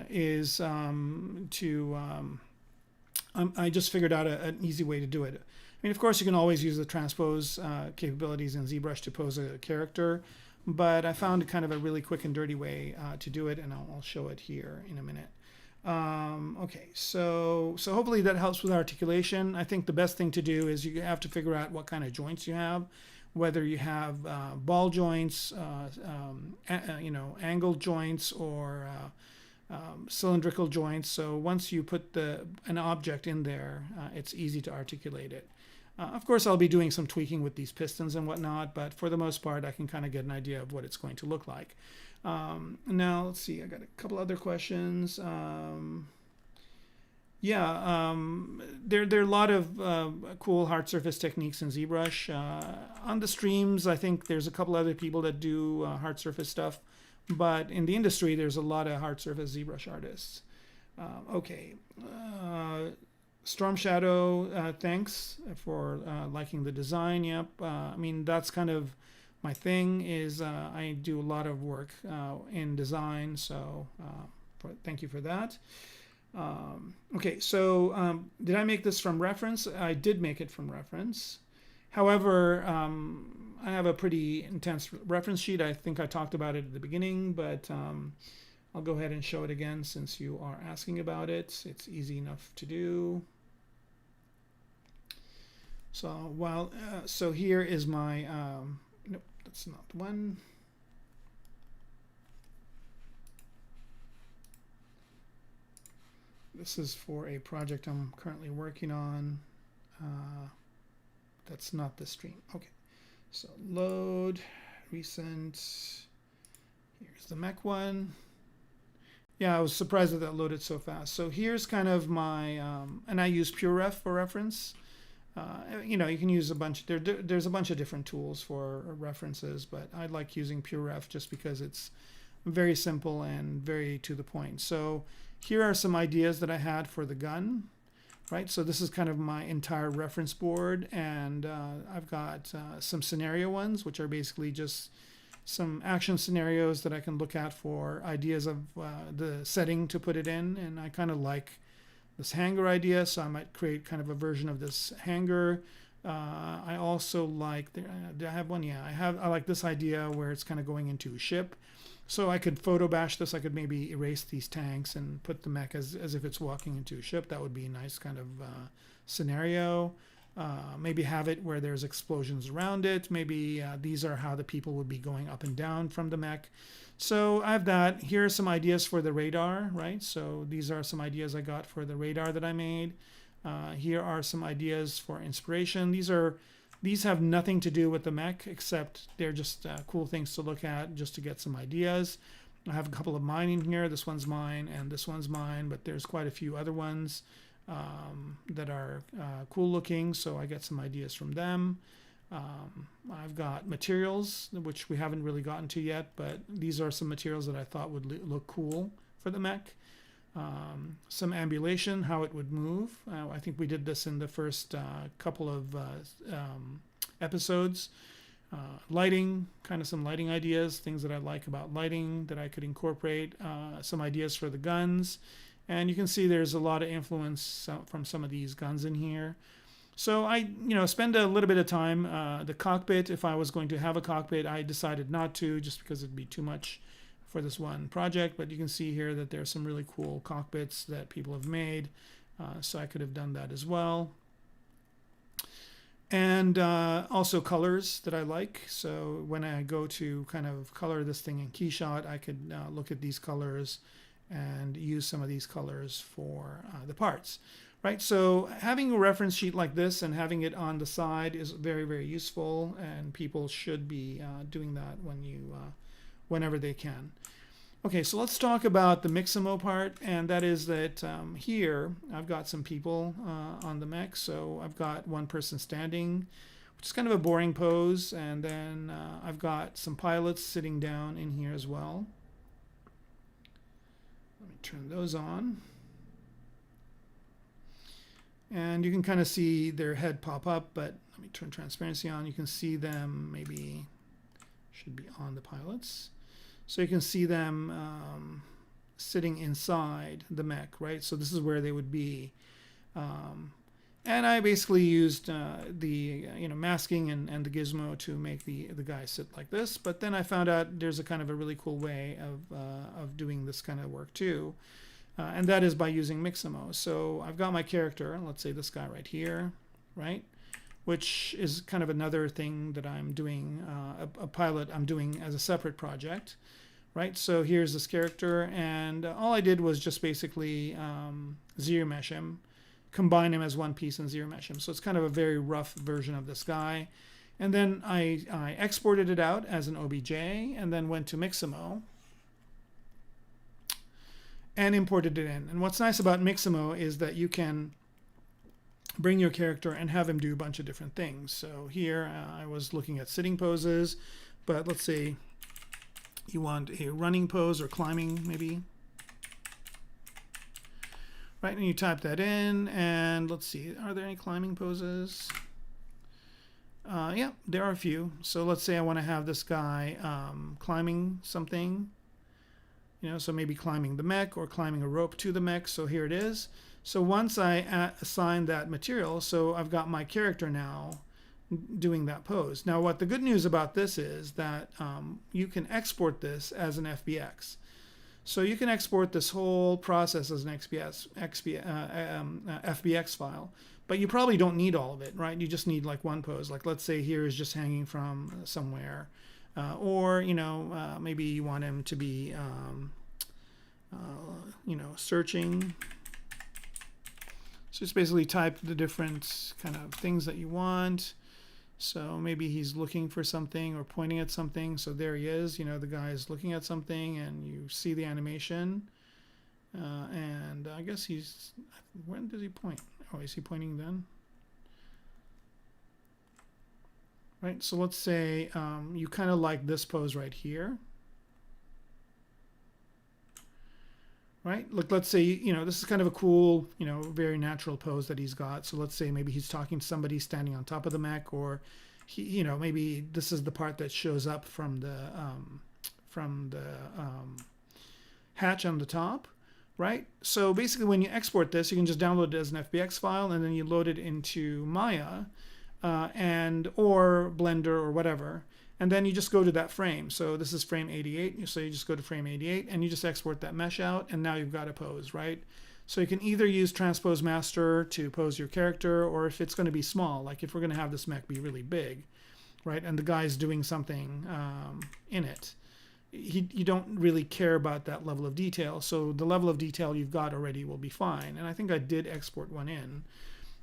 is I just figured out an easy way to do it. I mean, of course, you can always use the transpose capabilities in ZBrush to pose a character, but I found kind of a really quick and dirty way to do it, and I'll show it here in a minute. Okay, so hopefully that helps with articulation. I think the best thing to do is you have to figure out what kind of joints you have, whether you have ball joints, angled joints, or cylindrical joints. So once you put an object in there, it's easy to articulate it. Of course, I'll be doing some tweaking with these pistons and whatnot, but for the most part, I can kind of get an idea of what it's going to look like. Now, let's see, I got a couple other questions. There are a lot of cool hard surface techniques in ZBrush. On the streams, I think there's a couple other people that do hard surface stuff, but in the industry, there's a lot of hard surface ZBrush artists. Storm Shadow, thanks for liking the design. Yep, I mean, that's kind of my thing, is I do a lot of work in design, so thank you for that. Okay, so did I make this from reference? I did make it from reference. However, I have a pretty intense reference sheet. I think I talked about it at the beginning, but I'll go ahead and show it again since you are asking about it. It's easy enough to do. So here is my, nope, that's not the one. This is for a project I'm currently working on. That's not the stream. Okay, so load, recent. Here's the Mech one. Yeah, I was surprised that that loaded so fast. So here's kind of my, and I use PureRef for reference. You know, you can use a bunch, there's a bunch of different tools for references, but I like using PureRef just because it's very simple and very to the point. So here are some ideas that I had for the gun, right? So this is kind of my entire reference board, and I've got some scenario ones, which are basically just some action scenarios that I can look at for ideas of the setting to put it in. And I kind of like this hangar idea, so I might create kind of a version of this hangar. I also like, did I have one? Yeah, I like this idea where it's kind of going into a ship. So I could photo bash this. I could maybe erase these tanks and put the mech as if it's walking into a ship. That would be a nice kind of scenario. Maybe have it where there's explosions around it. Maybe these are how the people would be going up and down from the mech. So I have that. Here are some ideas for the radar, right? So these are some ideas I got for the radar that I made. Here are some ideas for inspiration. These have nothing to do with the mech, except they're just cool things to look at just to get some ideas. I have a couple of mine in here. This one's mine and this one's mine, but there's quite a few other ones that are cool looking, so I get some ideas from them. I've got materials, which we haven't really gotten to yet, but these are some materials that I thought would look cool for the mech. Some ambulation, how it would move. I think we did this in the first couple of episodes. Lighting, kind of some lighting ideas, things that I like about lighting that I could incorporate. Some ideas for the guns. And you can see there's a lot of influence from some of these guns in here. So I, spend a little bit of time. The cockpit, if I was going to have a cockpit, I decided not to, just because it'd be too much for this one project. But you can see here that there's some really cool cockpits that people have made. So I could have done that as well. And also colors that I like. So when I go to kind of color this thing in KeyShot, I could look at these colors and use some of these colors for the parts. Right, so having a reference sheet like this and having it on the side is very, very useful, and people should be doing that whenever they can. Okay, so let's talk about the Mixamo part, and that is that here I've got some people on the mech. So I've got one person standing, which is kind of a boring pose, and then I've got some pilots sitting down in here as well. Let me turn those on. And you can kind of see their head pop up, but let me turn transparency on. You can see them, maybe should be on the pilots. So you can see them sitting inside the mech, right? So this is where they would be. And I basically used the masking and the gizmo to make the guy sit like this. But then I found out there's a kind of a really cool way of doing this kind of work too. And that is by using Mixamo. So I've got my character, let's say this guy right here, right? Which is kind of another thing that I'm doing, a pilot I'm doing as a separate project, right? So here's this character, and all I did was just basically zero mesh him, combine him as one piece and zero mesh him. So it's kind of a very rough version of this guy. And then I exported it out as an OBJ and then went to Mixamo and imported it in. And what's nice about Mixamo is that you can bring your character and have him do a bunch of different things. So here I was looking at sitting poses, but let's say you want a running pose or climbing maybe. Right, and you type that in, and let's see, are there any climbing poses? Yeah, there are a few. So let's say I want to have this guy climbing something. So maybe climbing the mech or climbing a rope to the mech. So here it is. So once I assign that material, so I've got my character now doing that pose. Now what the good news about this is that you can export this as an FBX. So you can export this whole process as an FBX file, but you probably don't need all of it, right? You just need like one pose. Like let's say here is just hanging from somewhere. Or maybe you want him to be searching So just basically type the different kind of things that you want. So maybe he's looking for something or pointing at something. So there he is. You know, the guy is looking at something, and you see the animation. And I guess he's, when does he point? Oh, is he pointing then? Right, so let's say you kind of like this pose right here. Right, look, let's say, you know, this is kind of a cool, you know, very natural pose that he's got. So let's say maybe he's talking to somebody standing on top of the mech, or he, you know, maybe this is the part that shows up from the hatch on the top. Right, so basically when you export this, you can just download it as an FBX file, and then you load it into Maya and or Blender or whatever, and then you just go to that frame. So this is frame 88, so you just go to frame 88 and you just export that mesh out, and now you've got a pose, right? So you can either use Transpose Master to pose your character, or if it's going to be small, like if we're going to have this mech be really big, right, and the guy's doing something in it, you don't really care about that level of detail. So the level of detail you've got already will be fine. And I think I did export one in.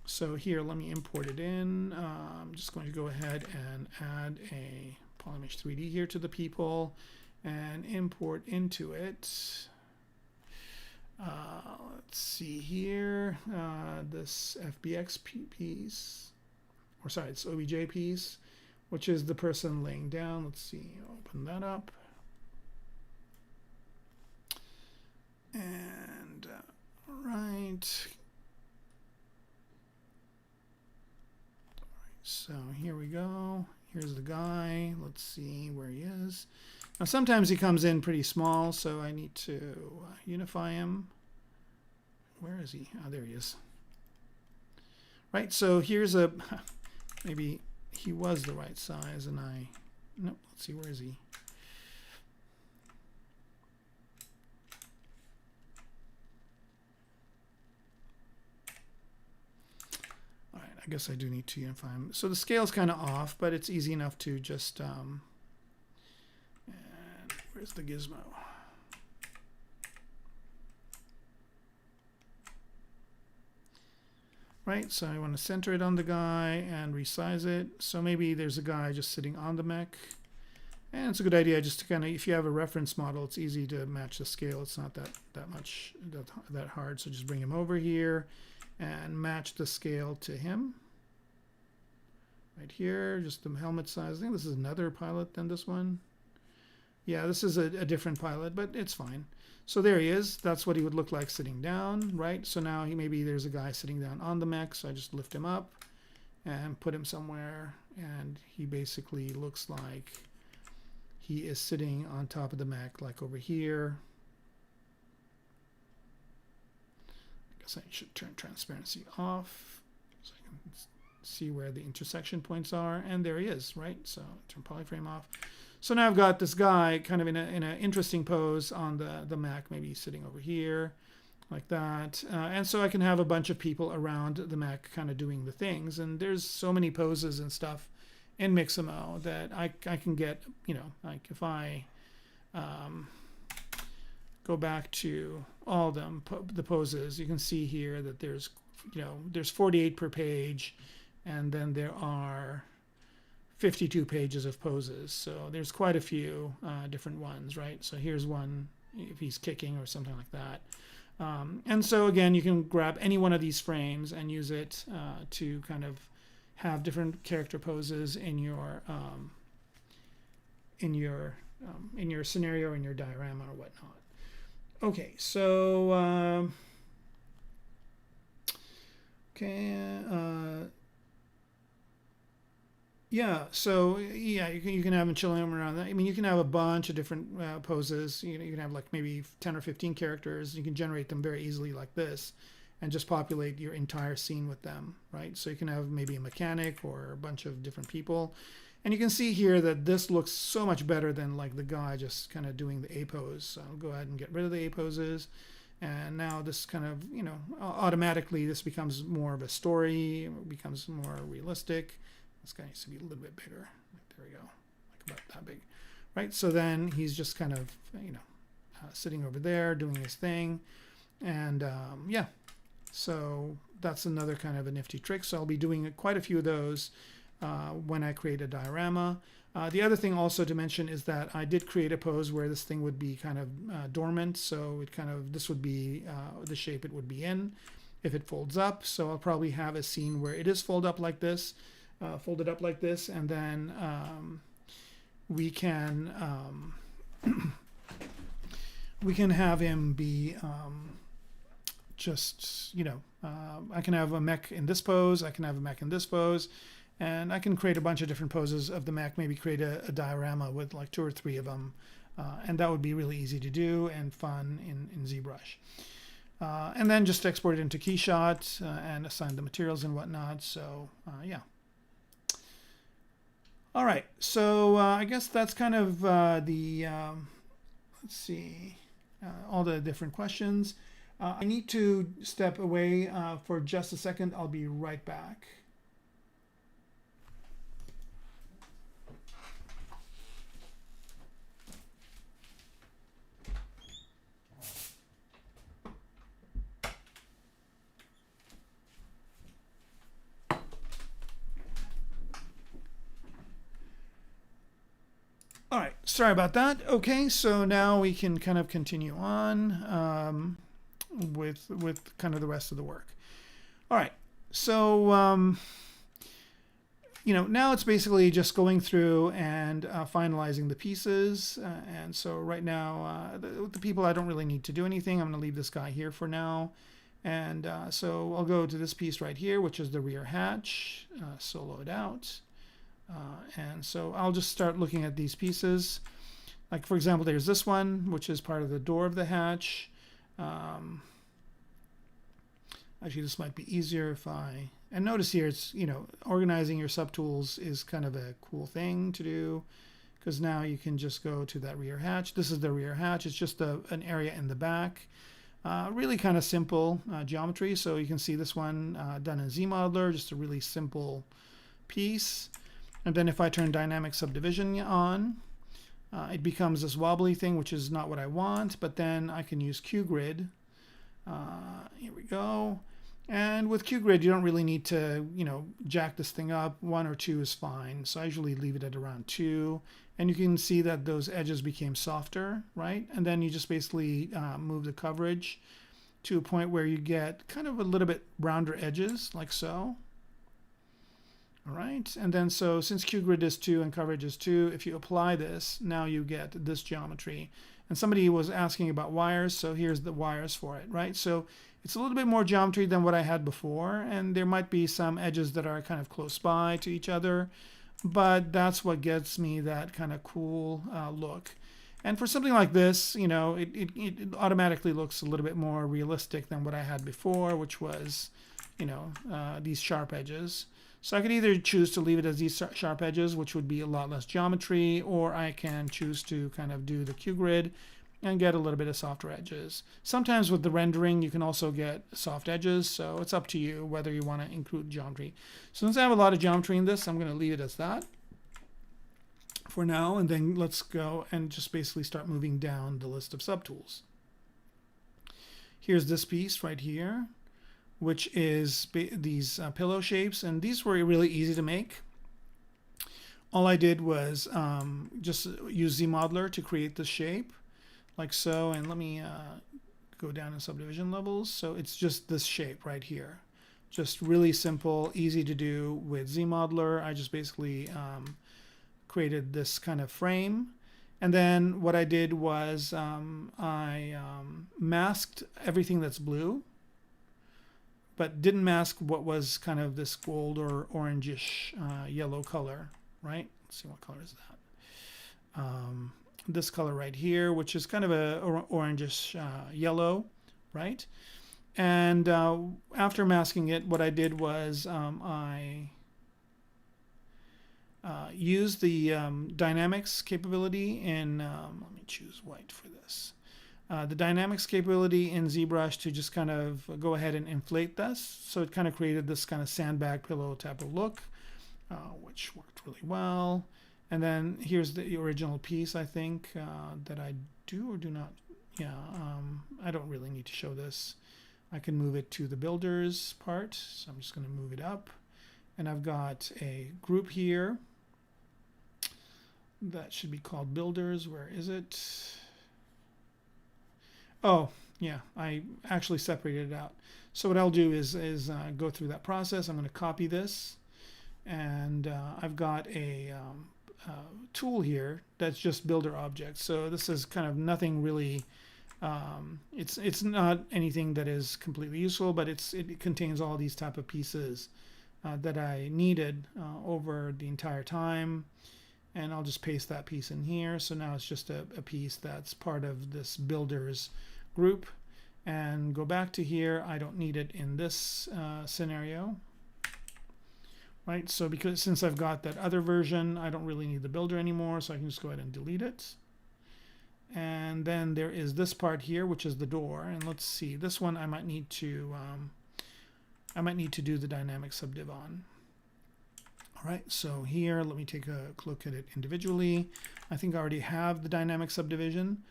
So here, let me import it in. I'm just going to go ahead and add a Polymesh 3D here to the people and import into it. Let's see here, this FBX piece, or sorry, it's OBJ piece, which is the person laying down. Let's see, open that up. And all right. So here we go. Here's the guy. Let's see where he is. Now sometimes he comes in pretty small, so I need to unify him. Where is he? Oh, there he is. Right, so here's a, maybe he was the right size, and nope, let's see, where is he? I guess I do need to unify them. So the scale's kind of off, but it's easy enough to just, and where's the gizmo? Right, so I want to center it on the guy and resize it. So maybe there's a guy just sitting on the mech. And it's a good idea just to kind of, if you have a reference model, it's easy to match the scale. It's not that hard. So just bring him over here and match the scale to him. Right here, just the helmet size. I think this is another pilot than this one. Yeah, this is a different pilot, but it's fine. So there he is. That's what he would look like sitting down, right? So now maybe there's a guy sitting down on the mech, so I just lift him up and put him somewhere, and he basically looks like he is sitting on top of the mech, like over here. I guess I should turn transparency off so I can see where the intersection points are, and there he is, right? So turn polyframe off. So now I've got this guy kind of in an interesting pose on the Mech, maybe sitting over here like that. And so I can have a bunch of people around the Mech kind of doing the things. And there's so many poses and stuff in Mixamo that I can get, you know, like if I go back to all of them, the poses, you can see here that there's, you know, there's 48 per page, and then there are 52 pages of poses. So there's quite a few different ones, right? So here's one if he's kicking or something like that. And so again, you can grab any one of these frames and use it to kind of have different character poses in your scenario, in your diorama or whatnot. Okay, so yeah, so yeah, you can have them chilling around that. I mean, you can have a bunch of different poses. You know, you can have like maybe 10 or 15 characters. You can generate them very easily like this, and just populate your entire scene with them, right? So you can have maybe a mechanic or a bunch of different people, and you can see here that this looks so much better than like the guy just kind of doing the A pose. So I'll go ahead and get rid of the A poses, and now this kind of, you know, automatically this becomes more of a story. It becomes more realistic. This guy needs to be a little bit bigger. There we go, like about that big, right? So then he's just kind of, you know, sitting over there doing his thing, and yeah. So that's another kind of a nifty trick. So I'll be doing quite a few of those when I create a diorama. The other thing also to mention is that I did create a pose where this thing would be kind of dormant. So it kind of, this would be the shape it would be in if it folds up. So I'll probably have a scene where it is folded up like this, and then we can have him be just, you know, I can have a mech in this pose, I can have a mech in this pose, and I can create a bunch of different poses of the mech, maybe create a diorama with like 2 or 3 of them, and that would be really easy to do and fun in ZBrush. And then just export it into KeyShot and assign the materials and whatnot. So yeah. All right, so I guess that's kind of let's see, all the different questions. I need to step away for just a second. I'll be right back. All right, sorry about that. Okay, so now we can kind of continue on with kind of the rest of the work. All right, so you know, now it's basically just going through and finalizing the pieces. And so right now, the people, I don't really need to do anything. I'm going to leave this guy here for now. And so I'll go to this piece right here, which is the rear hatch, solo it out. And so I'll just start looking at these pieces. Like, for example, there's this one, which is part of the door of the hatch. Actually, this might be easier if I... And notice here, it's, you know, organizing your subtools is kind of a cool thing to do, because now you can just go to that rear hatch. This is the rear hatch. It's just an area in the back. Really kind of simple geometry. So you can see this one done in ZModeler, just a really simple piece. And then if I turn dynamic subdivision on, it becomes this wobbly thing, which is not what I want. But then I can use QGrid. Here we go. And with QGrid, you don't really need to, you know, jack this thing up. 1 or 2 is fine. So I usually leave it at around 2. And you can see that those edges became softer, right? And then you just basically move the coverage to a point where you get kind of a little bit rounder edges, like so. All right, and then so since QGrid is 2 and coverage is 2, if you apply this, now you get this geometry. And somebody was asking about wires, so here's the wires for it, right? So it's a little bit more geometry than what I had before, and there might be some edges that are kind of close by to each other, but that's what gets me that kind of cool look. And for something like this, you know, it automatically looks a little bit more realistic than what I had before, which was, you know, these sharp edges. So I could either choose to leave it as these sharp edges, which would be a lot less geometry, or I can choose to kind of do the QGrid and get a little bit of softer edges. Sometimes with the rendering, you can also get soft edges, so it's up to you whether you want to include geometry. So since I have a lot of geometry in this, I'm going to leave it as that for now, and then let's go and just basically start moving down the list of subtools. Here's this piece right here, which is these pillow shapes, and these were really easy to make. All I did was just use ZModeler to create the shape, like so, and let me go down in subdivision levels. So it's just this shape right here. Just really simple, easy to do with ZModeler. I just basically created this kind of frame. And then what I did was I masked everything that's blue, but didn't mask what was kind of this gold or orangish yellow color, right? Let's see, what color is that? This color right here, which is kind of a orangish yellow, right? And after masking it, what I did was I used the dynamics capability in, let me choose white for this. The dynamics capability in ZBrush to just kind of go ahead and inflate this. So it kind of created this kind of sandbag pillow type of look, which worked really well. And then here's the original piece, I think, that I do or do not. Yeah, I don't really need to show this. I can move it to the builders part. So I'm just going to move it up. And I've got a group here that should be called builders. Where is it? Oh, yeah, I actually separated it out. So what I'll do is go through that process. I'm going to copy this. And I've got a tool here that's just builder objects. So this is kind of nothing really. It's not anything that is completely useful, but it contains all these type of pieces that I needed over the entire time. And I'll just paste that piece in here. So now it's just a piece that's part of this builders group. And go back to here. I don't need it in this scenario. Right, so since I've got that other version, I don't really need the builder anymore, so I can just go ahead and delete it. And then there is this part here, which is the door. And let's see, this one I might need to do the dynamic subdiv on. All right, so here, let me take a look at it individually. I think I already have the dynamic subdivision.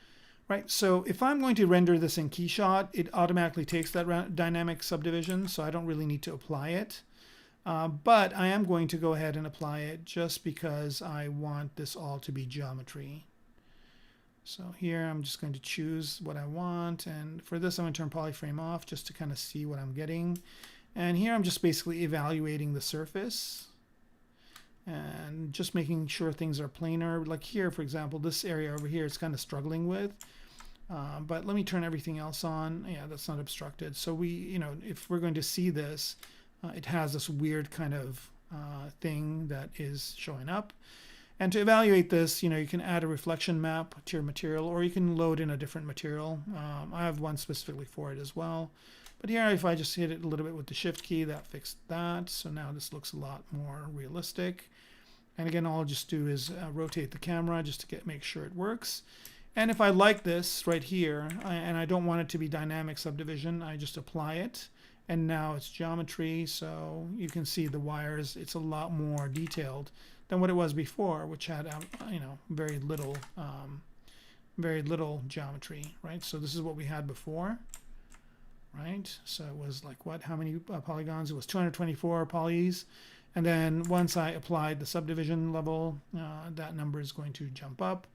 Right, so if I'm going to render this in KeyShot, it automatically takes that dynamic subdivision, so I don't really need to apply it. But I am going to go ahead and apply it just because I want this all to be geometry. So here I'm just going to choose what I want, and for this I'm going to turn polyframe off just to kind of see what I'm getting. And here I'm just basically evaluating the surface and just making sure things are planar. Like here, for example, this area over here it's kind of struggling with. But let me turn everything else on. Yeah, that's not obstructed. So if we're going to see this, it has this weird kind of thing that is showing up. And to evaluate this, you can add a reflection map to your material, or you can load in a different material. I have one specifically for it as well. But here, if I just hit it a little bit with the shift key, that fixed that. So now this looks a lot more realistic. And again, all I'll just do is rotate the camera just to make sure it works. And if I like this right here, and I don't want it to be dynamic subdivision, I just apply it. And now it's geometry, so you can see the wires. It's a lot more detailed than what it was before, which had very little geometry, right? So this is what we had before, right? So it was like what? How many polygons? It was 224 polys, and then once I applied the subdivision level, that number is going to jump up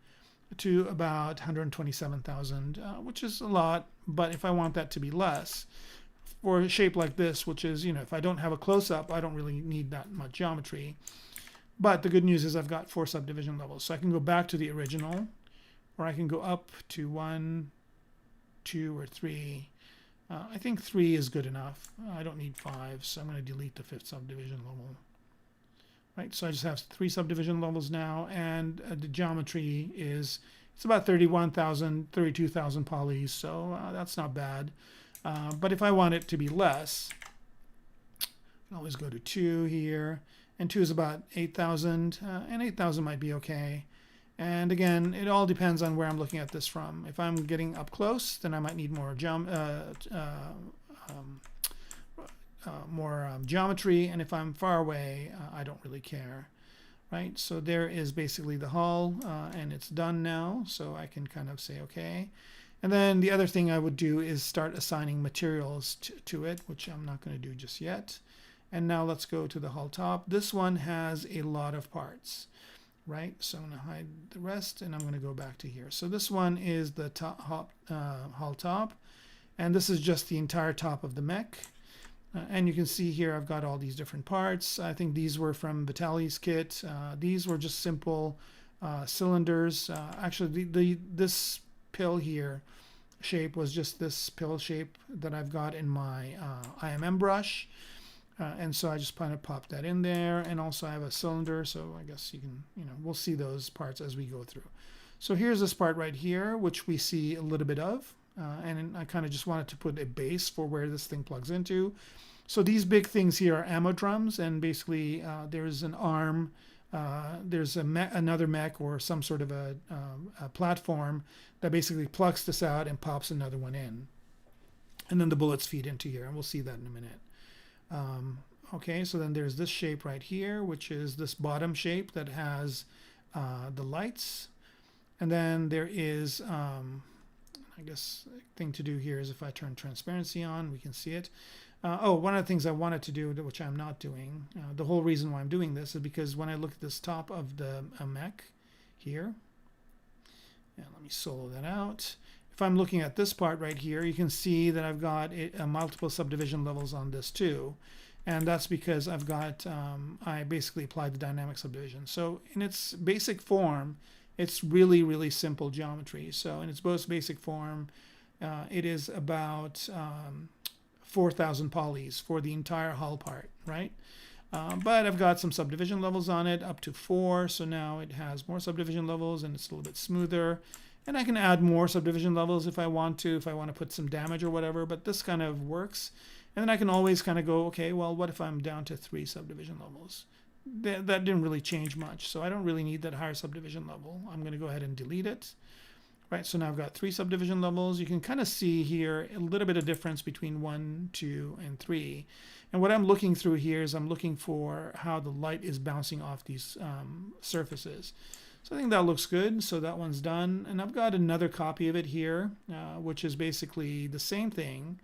to about 127,000, which is a lot. But if I want that to be less, for a shape like this, which is, if I don't have a close-up, I don't really need that much geometry. But the good news is I've got 4 subdivision levels. So I can go back to the original, or I can go up to 1, 2, or 3. I think 3 is good enough. I don't need 5, so I'm going to delete the 5th subdivision level. Right, so I just have 3 subdivision levels now, and the geometry it's about 31,000, 32,000 polys, so that's not bad. But if I want it to be less, I can always go to 2 here. And 2 is about 8,000, and 8,000 might be okay. And again, it all depends on where I'm looking at this from. If I'm getting up close, then I might need more geometry. And if I'm far away, I don't really care. Right? So there is basically the hull, and it's done now. So I can kind of say, okay. And then the other thing I would do is start assigning materials to it, which I'm not going to do just yet. And now let's go to the hull top. This one has a lot of parts, right? So I'm going to hide the rest, and I'm going to go back to here. So this one is the hull top, and this is just the entire top of the mech. And you can see here I've got all these different parts. I think these were from Vitaly's kit. These were just simple cylinders. Actually, this pill here shape was just this pill shape that I've got in my IMM brush. And so I just kind of popped that in there, and also I have a cylinder, so I guess you can, we'll see those parts as we go through. So here's this part right here, which we see a little bit of, and I kind of just wanted to put a base for where this thing plugs into. So these big things here are ammo drums, and basically there's an arm, there's another mech or some sort of a platform that basically plugs this out and pops another one in. And then the bullets feed into here, and we'll see that in a minute. Okay, so then there's this shape right here, which is this bottom shape that has the lights. And then there is, I guess thing to do here is if I turn transparency on, we can see it. Oh, one of the things I wanted to do, which I'm not doing, the whole reason why I'm doing this is because when I look at this top of the Mech here, and let me solo that out. If I'm looking at this part right here, you can see that I've got multiple subdivision levels on this too. And that's because I've got, I basically applied the dynamic subdivision. So in its basic form, it's really, really simple geometry. So in its most basic form, it is about 4,000 polys for the entire hull part, right? But I've got some subdivision levels on it, up to 4. So now it has more subdivision levels and it's a little bit smoother. And I can add more subdivision levels if I want to put some damage or whatever, but this kind of works. And then I can always kind of go, okay, well, what if I'm down to 3 subdivision levels? That didn't really change much, so I don't really need that higher subdivision level. I'm going to go ahead and delete it. Right, so now I've got 3 subdivision levels. You can kind of see here a little bit of difference between 1, 2, and 3. And what I'm looking through here is I'm looking for how the light is bouncing off these surfaces. So I think that looks good. So that one's done. And I've got another copy of it here, which is basically the same thing,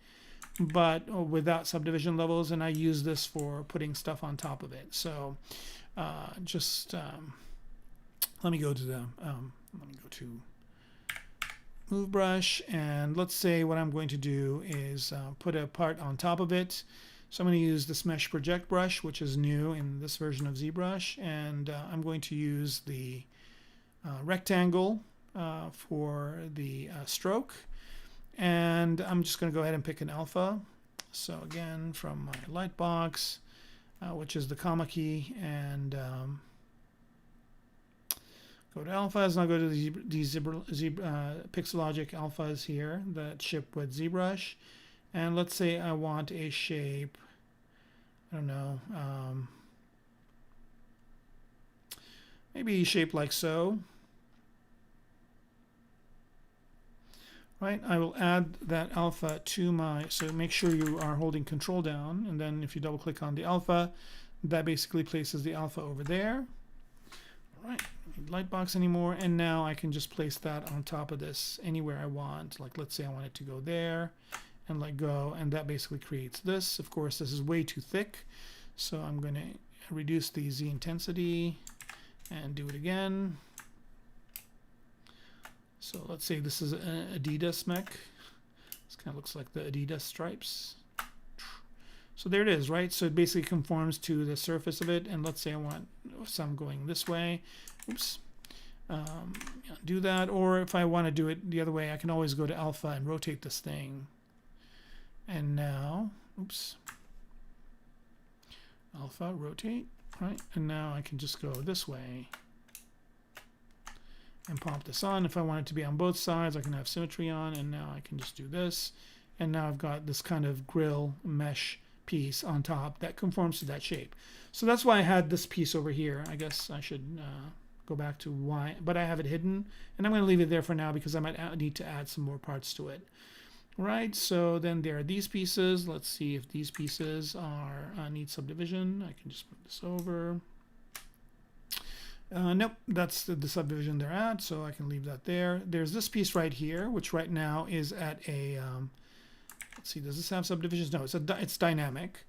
but without subdivision levels. And I use this for putting stuff on top of it. So let me go to Move Brush, and let's say what I'm going to do is put a part on top of it. So I'm going to use this Mesh Project brush, which is new in this version of ZBrush, and I'm going to use the rectangle for the stroke, and I'm just going to go ahead and pick an alpha. So again, from my light box, which is the comma key, and go to alphas, and I'll go to these Pixologic alphas here that ship with ZBrush. And let's say I want a shape, I don't know, maybe a shape like so. Right, I will add that alpha to my, so make sure you are holding control down, and then if you double click on the alpha, that basically places the alpha over there. All right, I don't need Lightbox anymore, and now I can just place that on top of this anywhere I want. Like let's say I want it to go there, and let go, and that basically creates this. Of course, this is way too thick, so I'm going to reduce the Z intensity and do it again. So let's say this is an Adidas Mech. This kind of looks like the Adidas stripes. So there it is, right? So it basically conforms to the surface of it. And let's say I want some going this way. Oops. Do that. Or if I want to do it the other way, I can always go to alpha and rotate this thing. And now, oops. Alpha, rotate, right? And now I can just go this way and pop this on. If I want it to be on both sides, I can have symmetry on, and now I can just do this. And now I've got this kind of grill mesh piece on top that conforms to that shape. So that's why I had this piece over here. I guess I should go back to why, but I have it hidden, and I'm going to leave it there for now because I might need to add some more parts to it. Right, so then there are these pieces. Let's see if these pieces are need subdivision. I can just move this over. Nope, that's the subdivision they're at, so I can leave that there. There's this piece right here, which right now is at a, let's see, does this have subdivisions? No, it's dynamic.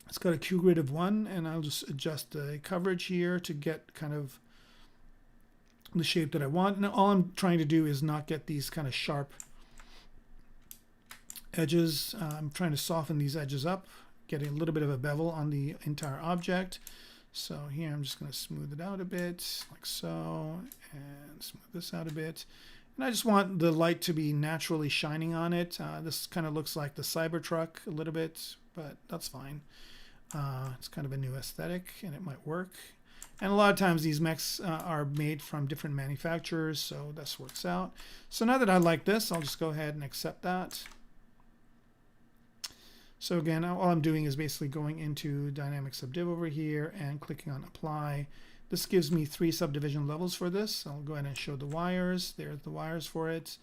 It's got a Q grid of 1, and I'll just adjust the coverage here to get kind of the shape that I want. And all I'm trying to do is not get these kind of sharp edges. I'm trying to soften these edges up, getting a little bit of a bevel on the entire object. So here I'm just going to smooth it out a bit, like so, and smooth this out a bit. And I just want the light to be naturally shining on it. This kind of looks like the Cybertruck a little bit, but that's fine. It's kind of a new aesthetic, and it might work. And a lot of times these mechs are made from different manufacturers, so this works out. So now that I like this, I'll just go ahead and accept that. So again, all I'm doing is basically going into Dynamic Subdiv over here and clicking on Apply. This gives me 3 subdivision levels for this. I'll go ahead and show the wires. There's the wires for it.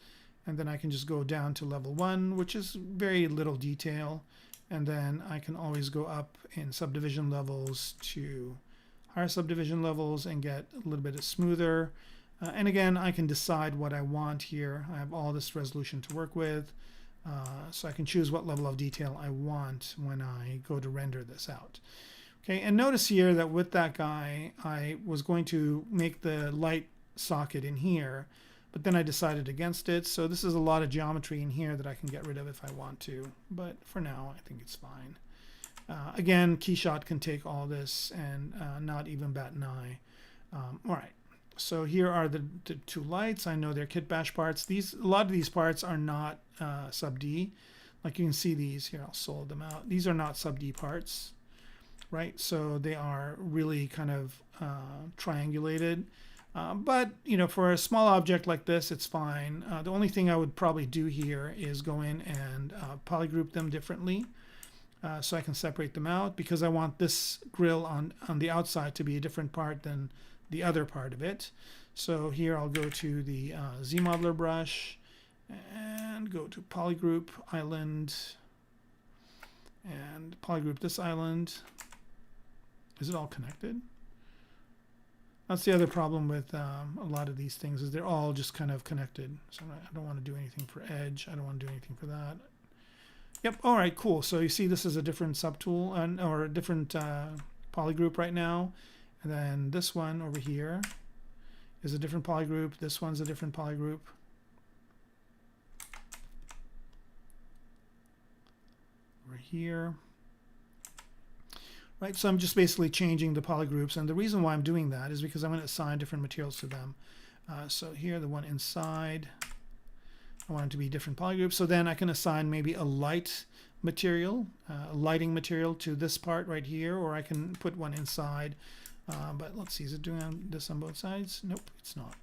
And then I can just go down to level 1, which is very little detail. And then I can always go up in subdivision levels to higher subdivision levels and get a little bit of smoother. And again, I can decide what I want here. I have all this resolution to work with. So I can choose what level of detail I want when I go to render this out. Okay, and notice here that with that guy, I was going to make the light socket in here, but then I decided against it. So this is a lot of geometry in here that I can get rid of if I want to, but for now I think it's fine. Again, KeyShot can take all this and not even bat an eye. All right, so here are the two lights. I know they're kit bash parts. A lot of these parts are not sub D. Like you can see these here, I'll solid them out. These are not sub D parts, right? So they are really kind of triangulated. But you know, for a small object like this, it's fine. The only thing I would probably do here is go in and polygroup them differently, so I can separate them out, because I want this grill on the outside to be a different part than the other part of it. So here I'll go to the Z-modeler brush and go to polygroup island and polygroup this island. Is it all connected? That's the other problem with a lot of these things, is they're all just kind of connected. So I don't want to do anything for edge. I don't want to do anything for that. Yep. All right, cool. So you see this is a different subtool or a different polygroup right now. And then this one over here is a different polygroup. This one's a different polygroup. Over here. Right, so I'm just basically changing the polygroups, and the reason why I'm doing that is because I'm going to assign different materials to them. So here, the one inside, I want it to be different polygroups. So then I can assign maybe a light material, a lighting material to this part right here, or I can put one inside. But let's see, is it doing this on both sides? Nope, it's not,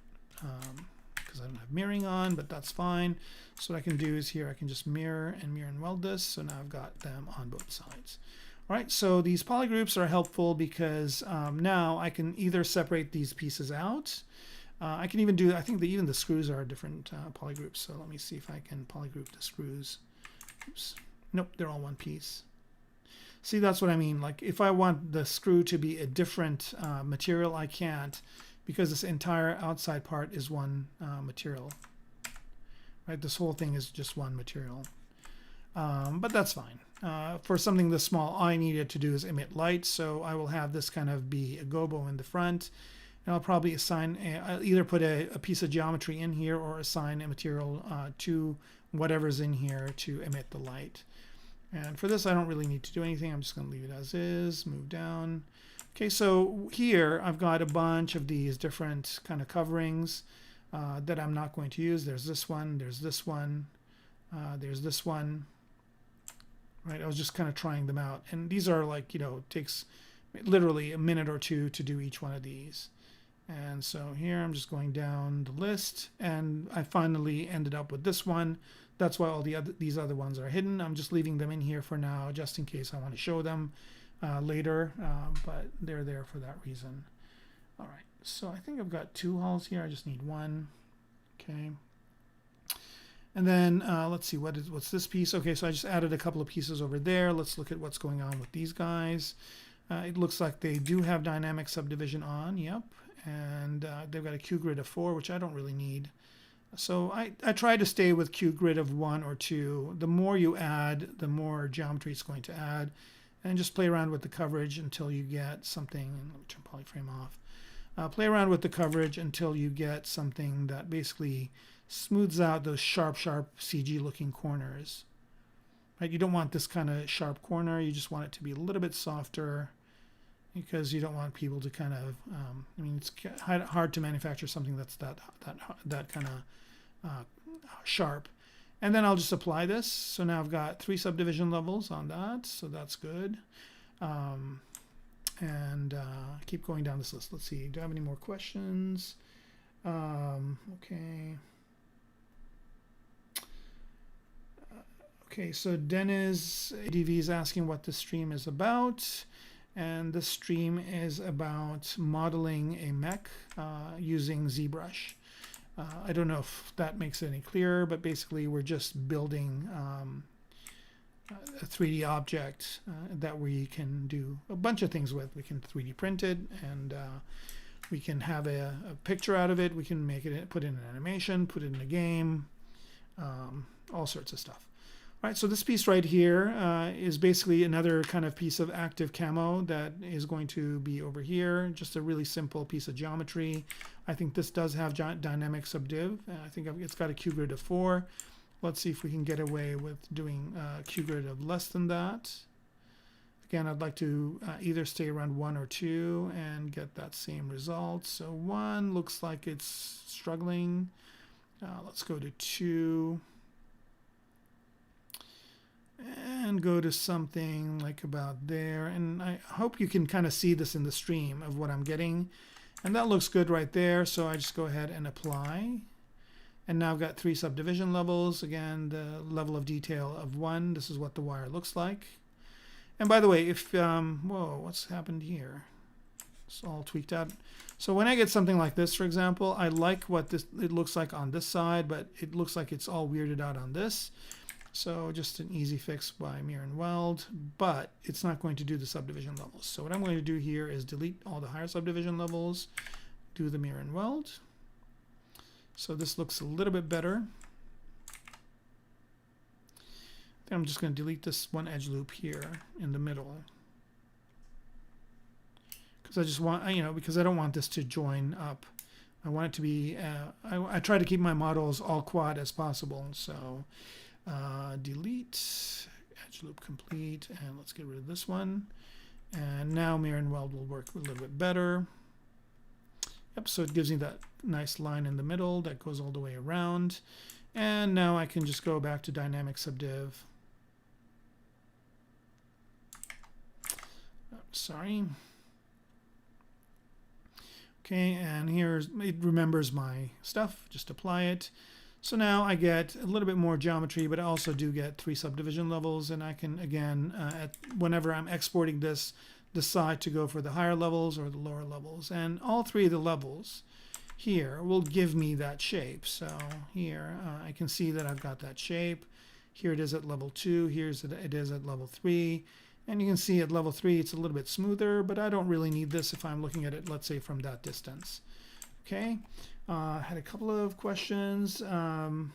because I don't have mirroring on, but that's fine. So what I can do is here I can just mirror and weld this. So now I've got them on both sides. All right, so these polygroups are helpful because now I can either separate these pieces out. I can even do, I think even the screws are different polygroups. So let me see if I can polygroup the screws. Oops. Nope, they're all one piece. See, that's what I mean. Like if I want the screw to be a different material, I can't, because this entire outside part is one material. Right, this whole thing is just one material. But that's fine. For something this small, all I needed to do is emit light, so I will have this kind of be a gobo in the front, and I'll probably assign, I'll either put a piece of geometry in here or assign a material to whatever's in here to emit the light. And for this, I don't really need to do anything. I'm just going to leave it as is, move down. Okay, so here I've got a bunch of these different kind of coverings that I'm not going to use. There's this one, there's this one, there's this one. Right, I was just kind of trying them out, and these are like, you know, it takes literally a minute or two to do each one of these. And so here I'm just going down the list, and I finally ended up with this one. That's why all these other ones are hidden. I'm just leaving them in here for now, just in case I want to show them later, but they're there for that reason. All right, so I think I've got two hulls here. I just need one. Okay. And then let's see, what's this piece? Okay, so I just added a couple of pieces over there. Let's look at what's going on with these guys. It looks like they do have dynamic subdivision on, yep. And they've got a Q grid of 4, which I don't really need. So I try to stay with Q grid of 1 or 2. The more you add, the more geometry it's going to add. And just play around with the coverage until you get something. Let me turn polyframe off. Play around with the coverage until you get something that basically smooths out those sharp CG looking corners. Right? You don't want this kind of sharp corner. You just want it to be a little bit softer, because you don't want people to kind of I mean, it's hard to manufacture something that's that kind of sharp. And then I'll just apply this. So now I've got 3 subdivision levels on that, so that's good. And keep going down this list. Let's see, do I have any more questions? Okay. Okay, so Dennis DV is asking what this stream is about, and this stream is about modeling a mech using ZBrush. I don't know if that makes it any clearer, but basically we're just building a 3D object that we can do a bunch of things with. We can 3D print it, and We can have a picture out of it. We can make it, put in an animation, put it in a game, all sorts of stuff. All right, so this piece right here is basically another kind of piece of active camo that is going to be over here. Just a really simple piece of geometry. I think this does have dynamic subdiv. I think it's got a Q grid of 4. Let's see if we can get away with doing a Q grid of less than that. Again, I'd like to either stay around 1 or 2 and get that same result. So 1 looks like it's struggling. Let's go to 2. And go to something like about there. And I hope you can kind of see this in the stream of what I'm getting. And that looks good right there. So I just go ahead and apply. And now I've got 3 subdivision levels. Again, the level of detail of 1. This is what the wire looks like. And by the way, if, whoa, what's happened here? It's all tweaked out. So when I get something like this, for example, I like what it looks like on this side, but it looks like it's all weirded out on this. So just an easy fix by mirror and weld, but it's not going to do the subdivision levels. So what I'm going to do here is delete all the higher subdivision levels, do the mirror and weld. So this looks a little bit better. Then I'm just going to delete this one edge loop here in the middle. Because I just want, because I don't want this to join up. I want it to be, I try to keep my models all quad as possible. So delete, edge loop complete, and let's get rid of this one. And now mirror and weld will work a little bit better. Yep, so it gives me that nice line in the middle that goes all the way around. And now I can just go back to dynamic subdiv. Sorry. Okay, and here's, it remembers my stuff, just apply it. So now I get a little bit more geometry, but I also do get 3 subdivision levels, and I can, again, whenever I'm exporting this, decide to go for the higher levels or the lower levels. And all 3 of the levels here will give me that shape. So here I can see that I've got that shape. Here it is at level 2, here's it is at level 3. And you can see at level 3 it's a little bit smoother, but I don't really need this if I'm looking at it, let's say, from that distance. Okay, had a couple of questions. All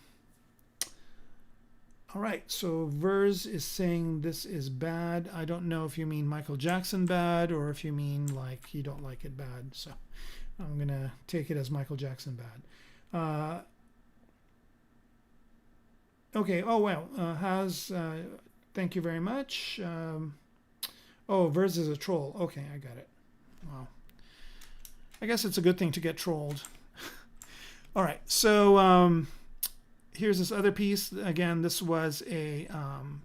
right, so Vers is saying this is bad. I don't know if you mean Michael Jackson bad or if you mean like you don't like it bad. So I'm going to take it as Michael Jackson bad. Okay, oh well, thank you very much. Oh, Vers is a troll. Okay, I got it. Wow. I guess it's a good thing to get trolled. All right, so here's this other piece. Again, this was a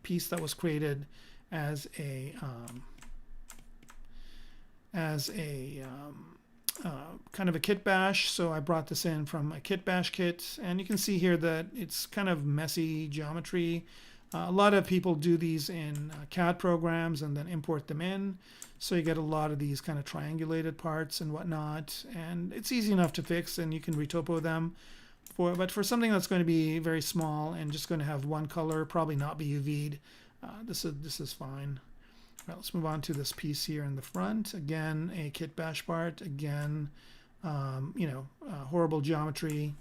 piece that was created as a kind of a kit bash. So I brought this in from a kit bash kit, and you can see here that it's kind of messy geometry. A lot of people do these in CAD programs and then import them in. So you get a lot of these kind of triangulated parts and whatnot. And it's easy enough to fix, and you can retopo them. But for something that's going to be very small and just going to have one color, probably not be UV'd, this is fine. All right, let's move on to this piece here in the front. Again, a kit bash part. Again, horrible geometry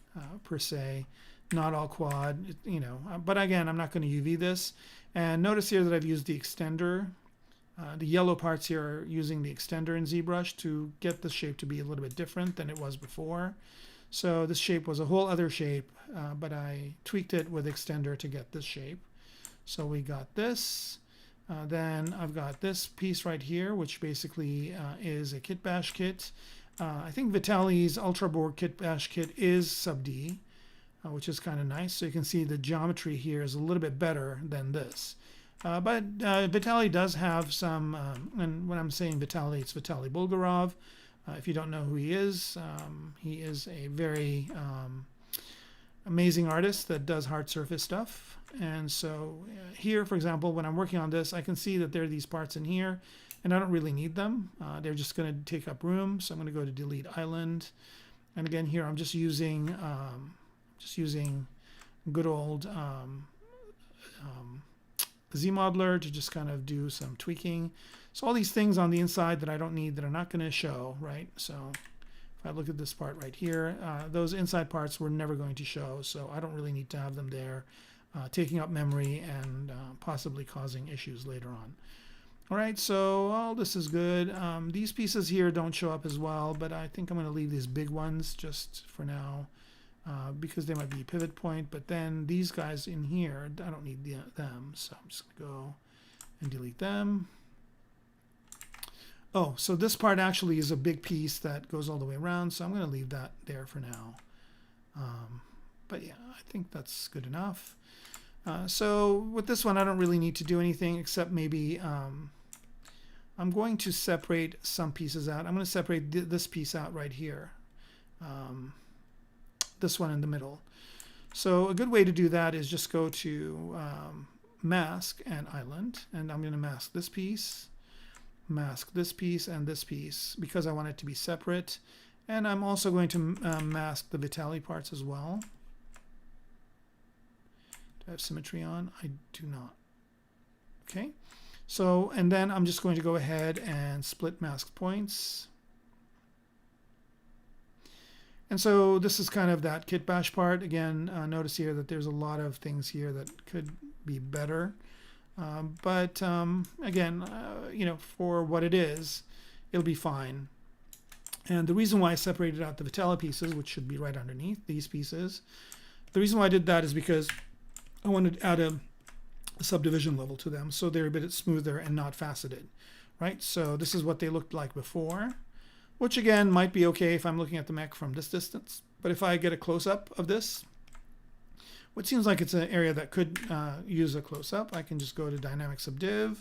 per se. Not all quad, but again, I'm not going to UV this. And notice here that I've used the extender. The yellow parts here are using the extender in ZBrush to get the shape to be a little bit different than it was before. So this shape was a whole other shape, but I tweaked it with extender to get this shape. So we got this. Then I've got this piece right here, which basically is a kit bash kit. I think Vitaly's Ultra Board kit bash kit is sub D. Which is kind of nice. So you can see the geometry here is a little bit better than this. But Vitaly does have some, and when I'm saying Vitaly, it's Vitaly Bulgarov. If you don't know who he is a very amazing artist that does hard surface stuff. And so here, for example, when I'm working on this, I can see that there are these parts in here, and I don't really need them. They're just going to take up room. So I'm going to go to Delete Island. And again, here I'm just using good old Z-modeler to just kind of do some tweaking. So all these things on the inside that I don't need, that are not going to show, right? So if if I look at this part right here, those inside parts were never going to show, so I don't really need to have them there, taking up memory and possibly causing issues later on. All right, so all this is good. These pieces here don't show up as well, but I think I'm going to leave these big ones just for now because they might be a pivot point. But then these guys in here, I don't need them, so I'm just going to go and delete them. Oh, so this part actually is a big piece that goes all the way around, so I'm going to leave that there for now. But yeah, I think that's good enough. So with this one, I don't really need to do anything except maybe I'm going to separate some pieces out. I'm going to separate this piece out right here, this one in the middle. So a good way to do that is just go to Mask and Island, and I'm going to mask this piece, and this piece because I want it to be separate. And I'm also going to mask the Vitali parts as well. Do I have symmetry on? I do not. Okay. So, and then I'm just going to go ahead and split mask points. And so this is kind of that kit bash part. Again, notice here that there's a lot of things here that could be better. But again, you know, for what it is, it'll be fine. And the reason why I separated out the Vitali pieces, which should be right underneath these pieces, the reason why I did that is because I wanted to add a subdivision level to them so they're a bit smoother and not faceted, right? So this is what they looked like before, which again might be okay if I'm looking at the mech from this distance. But if I get a close-up of this, which seems like it's an area that could use a close-up, I can just go to Dynamic Subdiv.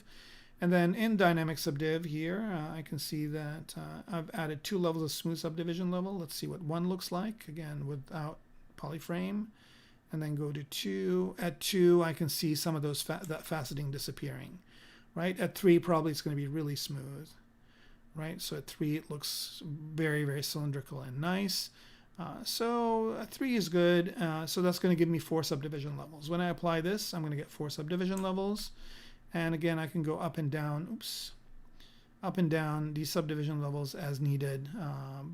And then in Dynamic Subdiv here, I can see that I've added 2 levels of smooth subdivision level. Let's see what 1 looks like, again, without polyframe. And then go to 2. At 2, I can see some of those that faceting disappearing, right? At 3, probably it's going to be really smooth, right? So at 3, it looks very, very cylindrical and nice. So 3 is good. So that's going to give me 4 subdivision levels. When I apply this, I'm going to get 4 subdivision levels. And again, I can go up and down, up and down these subdivision levels as needed.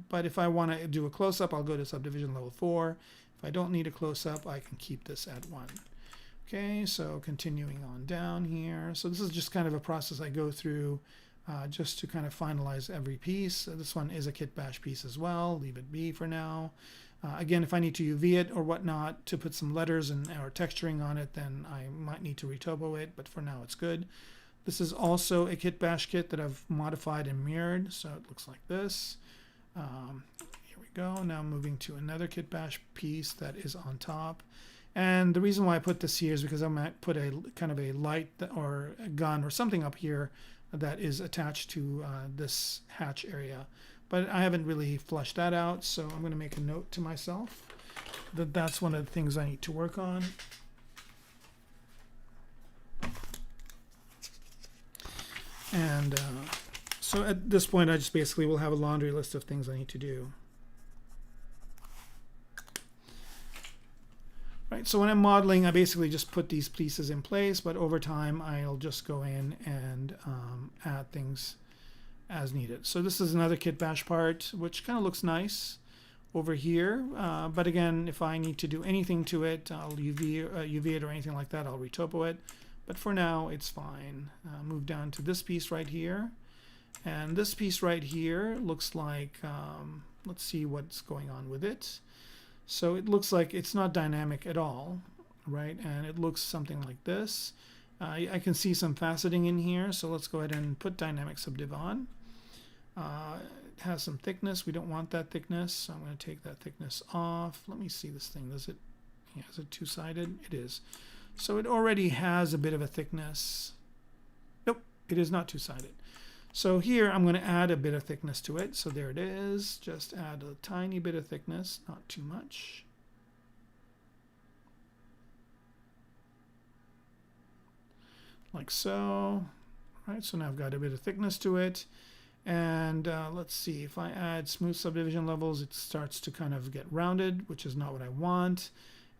But if I want to do a close-up, I'll go to subdivision level 4. If I don't need a close-up, I can keep this at 1. Okay, so continuing on down here. So this is just kind of a process I go through just to kind of finalize every piece. This one is a kit bash piece as well. Leave it be for now. Again, if I need to UV it or whatnot to put some letters or texturing on it, then I might need to retopo it, but for now it's good. This is also a kit bash kit that I've modified and mirrored, so it looks like this. Here we go. Now moving to another kit bash piece that is on top. And the reason why I put this here is because I might put a kind of a light or a gun or something up here that is attached to this hatch area. But I haven't really flushed that out, so I'm going to make a note to myself that that's one of the things I need to work on. And so at this point, I just basically will have a laundry list of things I need to do. Right, so when I'm modeling, I basically just put these pieces in place, but over time, I'll just go in and add things as needed. So this is another kit bash part, which kind of looks nice over here. But again, if I need to do anything to it, I'll UV it or anything like that, I'll retopo it. But for now, it's fine. Move down to this piece right here. And this piece right here looks like, let's see what's going on with it. So it looks like it's not dynamic at all, right? And it looks something like this. I can see some faceting in here, so let's go ahead and put Dynamic Subdiv on. It has some thickness. We don't want that thickness, so I'm going to take that thickness off. Let me see this thing. Is it two-sided? It is. So it already has a bit of a thickness. Nope, it is not two-sided. So here I'm going to add a bit of thickness to it. So there it is. Just add a tiny bit of thickness, not too much. Like so. All right, so now I've got a bit of thickness to it. And let's see, if I add smooth subdivision levels, it starts to kind of get rounded, which is not what I want.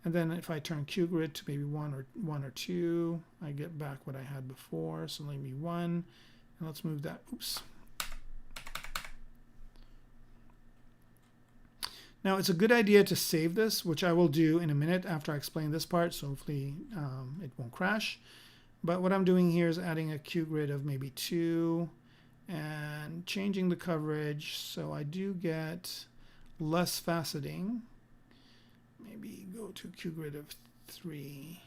And then if I turn QGrid to maybe one or two, I get back what I had before. So maybe 1. And let's move that. Oops. Now it's a good idea to save this, which I will do in a minute after I explain this part, so hopefully it won't crash. But what I'm doing here is adding a Q grid of maybe 2 and changing the coverage so I do get less faceting. Maybe go to Q grid of 3.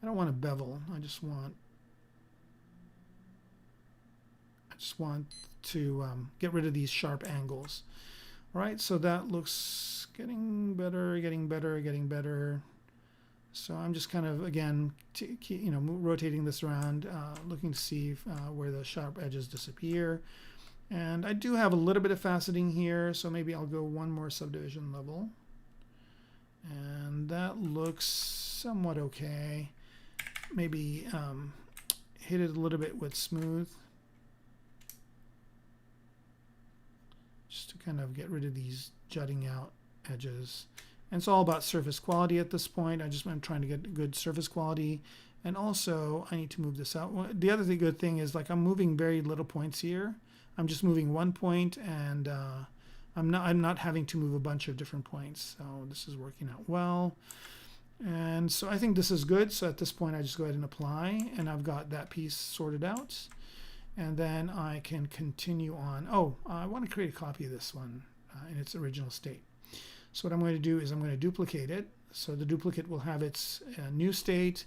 I don't want a bevel. I just want to get rid of these sharp angles. All right, so that looks getting better, getting better, getting better. So I'm just kind of, again, rotating this around, looking to see where the sharp edges disappear. And I do have a little bit of faceting here, so maybe I'll go one more subdivision level. And that looks somewhat okay. Maybe hit it a little bit with smooth, just to kind of get rid of these jutting out edges. And it's all about surface quality at this point. I'm trying to get good surface quality. And also, I need to move this out. The other good thing is, like, I'm moving very little points here. I'm just moving one point, and I'm not having to move a bunch of different points. So this is working out well. And so I think this is good. So at this point, I just go ahead and apply, and I've got that piece sorted out. And then I can continue on. Oh, I want to create a copy of this one in its original state. So what I'm going to do is I'm going to duplicate it. So the duplicate will have its new state,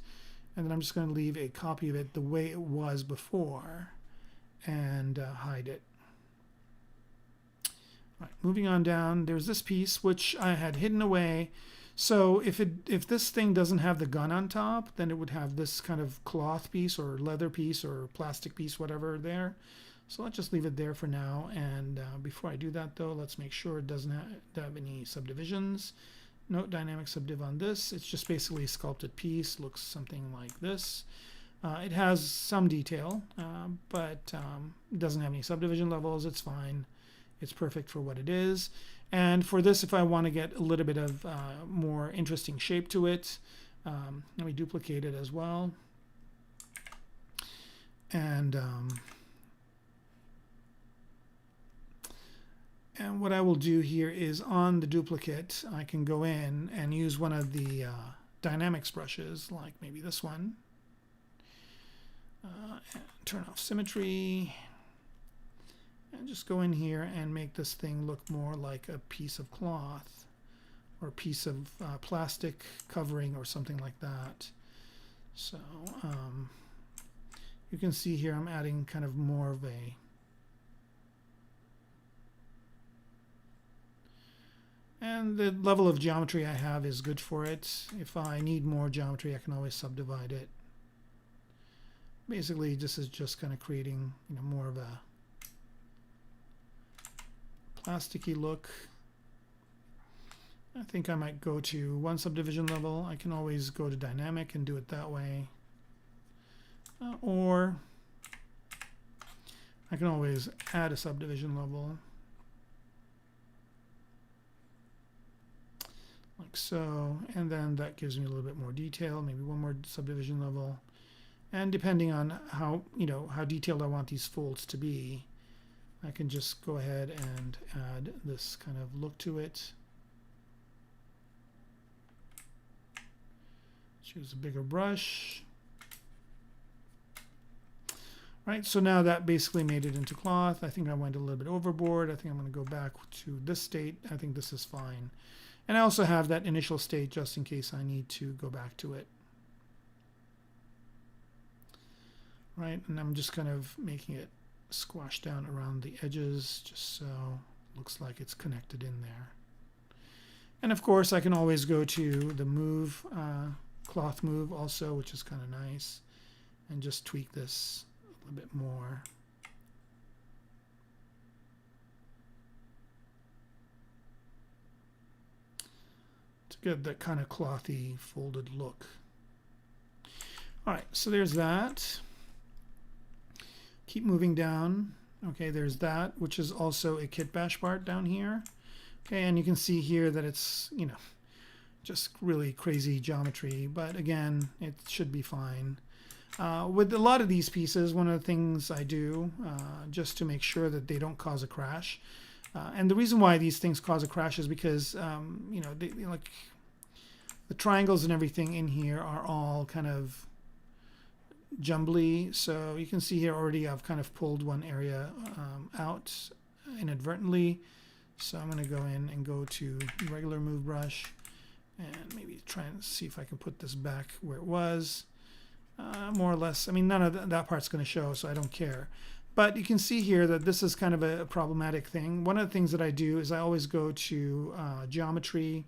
and then I'm just going to leave a copy of it the way it was before and hide it. All right, moving on down, there's this piece which I had hidden away. So if this thing doesn't have the gun on top, then it would have this kind of cloth piece or leather piece or plastic piece, whatever there. So let's just leave it there for now. And before I do that, though, let's make sure it doesn't have any subdivisions. No dynamic subdiv on this. It's just basically a sculpted piece. Looks something like this. It has some detail, but it doesn't have any subdivision levels. It's fine. It's perfect for what it is. And for this, if I want to get a little bit of more interesting shape to it, let me duplicate it as well. And what I will do here is on the duplicate, I can go in and use one of the dynamics brushes, like maybe this one. And turn off symmetry. And just go in here and make this thing look more like a piece of cloth or a piece of plastic covering or something like that. So you can see here I'm adding kind of more of a and the level of geometry I have is good for it. If I need more geometry, I can always subdivide it. Basically, this is just kind of creating, more of a plasticky look. I think I might go to one subdivision level. I can always go to dynamic and do it that way. Or I can always add a subdivision level. Like so. And then that gives me a little bit more detail, maybe one more subdivision level. And depending on how, how detailed I want these folds to be, I can just go ahead and add this kind of look to it. Choose a bigger brush. Right, so now that basically made it into cloth. I think I went a little bit overboard. I think I'm going to go back to this state. I think this is fine. And I also have that initial state just in case I need to go back to it. Right, and I'm just kind of making it squash down around the edges just so it looks like it's connected in there. And of course I can always go to the move, cloth move also, which is kind of nice, and just tweak this a little bit more. To get that kind of clothy folded look. All right, so there's that. Keep moving down. Okay, there's that, which is also a kit bash part down here. Okay, and you can see here that it's, just really crazy geometry, but again, it should be fine. With a lot of these pieces, one of the things I do, just to make sure that they don't cause a crash, And the reason why these things cause a crash is because like the triangles and everything in here are all kind of jumbly. So you can see here already I've kind of pulled one area out inadvertently. So I'm going to go in and go to regular move brush and maybe try and see if I can put this back where it was. More or less, I mean, none of that part's going to show, so I don't care. But you can see here that this is kind of a problematic thing. One of the things that I do is I always go to geometry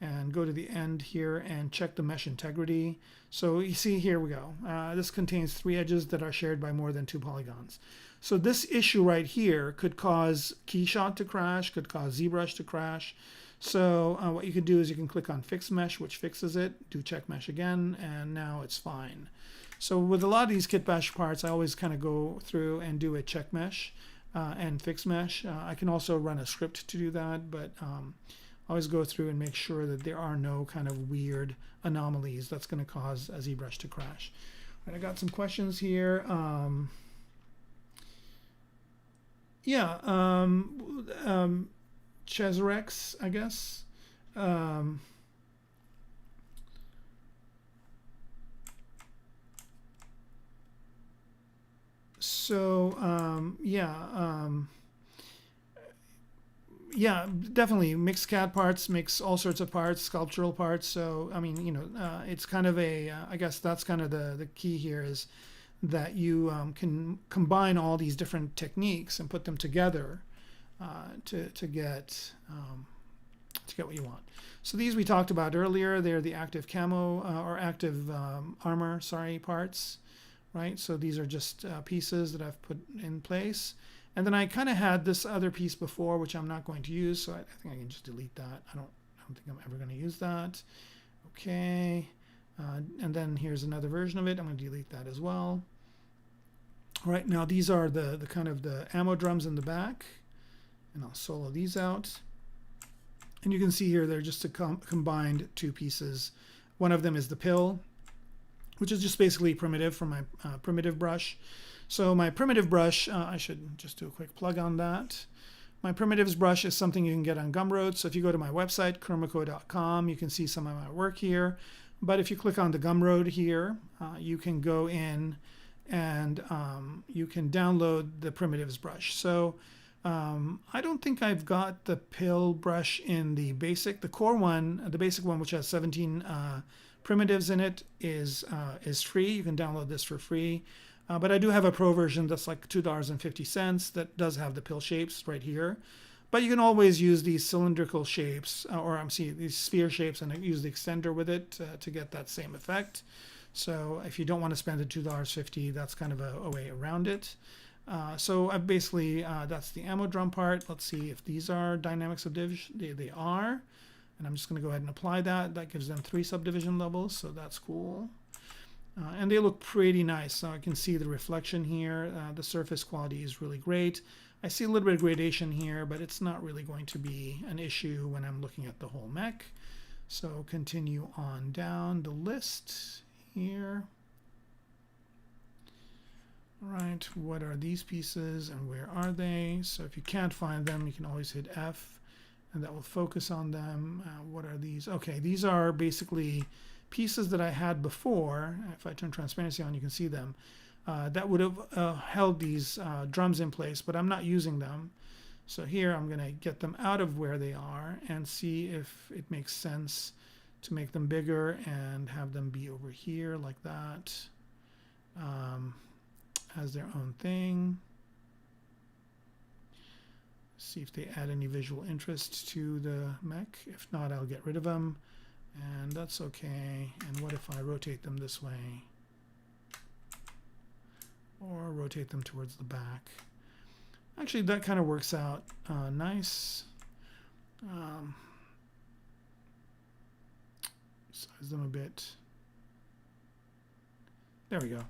and go to the end here and check the mesh integrity. So you see, here we go. This contains 3 edges that are shared by more than 2 polygons. So this issue right here could cause KeyShot to crash, could cause ZBrush to crash. So what you can do is you can click on Fix Mesh, which fixes it, do Check Mesh again, and now it's fine. So with a lot of these kit bash parts, I always kind of go through and do a Check Mesh and Fix Mesh. I can also run a script to do that, but always go through and make sure that there are no kind of weird anomalies that's going to cause a ZBrush to crash. Right, I got some questions here. Cheserex, I guess. Yeah, definitely mix CAD parts, mix all sorts of parts, sculptural parts. So I mean, it's kind of a I guess that's kind of the key here, is that you can combine all these different techniques and put them together to get what you want. So these we talked about earlier. They're the active camo or active armor, parts, right? So these are just pieces that I've put in place. And then I kind of had this other piece before, which I'm not going to use, so I think I can just delete that. I don't think I'm ever going to use that. Okay. And then here's another version of it. I'm going to delete that as well. All right, now these are the kind of the ammo drums in the back, and I'll solo these out. And you can see here they're just a combined 2 pieces. One of them is the pill, which is just basically primitive from my primitive brush. So my primitive brush, I should just do a quick plug on that. My primitives brush is something you can get on Gumroad. So if you go to my website, Kermaco.com, you can see some of my work here. But if you click on the Gumroad here, you can go in and you can download the primitives brush. So I don't think I've got the pill brush in the core one, the basic one, which has 17 primitives in it, is free. You can download this for free. But I do have a pro version that's like $2.50 that does have the pill shapes right here. But you can always use these cylindrical shapes, these sphere shapes, and use the extender with it to get that same effect. So if you don't want to spend the $2.50, that's kind of a way around it. So I basically, that's the ammo drum part. Let's see if these are dynamic subdivision. They are. And I'm just going to go ahead and apply that. That gives them 3 subdivision levels, so that's cool. And they look pretty nice. So I can see the reflection here. The surface quality is really great. I see a little bit of gradation here, but it's not really going to be an issue when I'm looking at the whole mech. So continue on down the list here. All right, what are these pieces and where are they? So if you can't find them, you can always hit F and that will focus on them. What are these? Okay, these are basically pieces that I had before. If I turn transparency on, you can see them. That would have held these drums in place, but I'm not using them. So here I'm going to get them out of where they are and see if it makes sense to make them bigger and have them be over here like that as their own thing. See if they add any visual interest to the mech. If not, I'll get rid of them. And that's okay. And what if I rotate them this way? Or rotate them towards the back? Actually, that kind of works out nice. Size them a bit. There we go.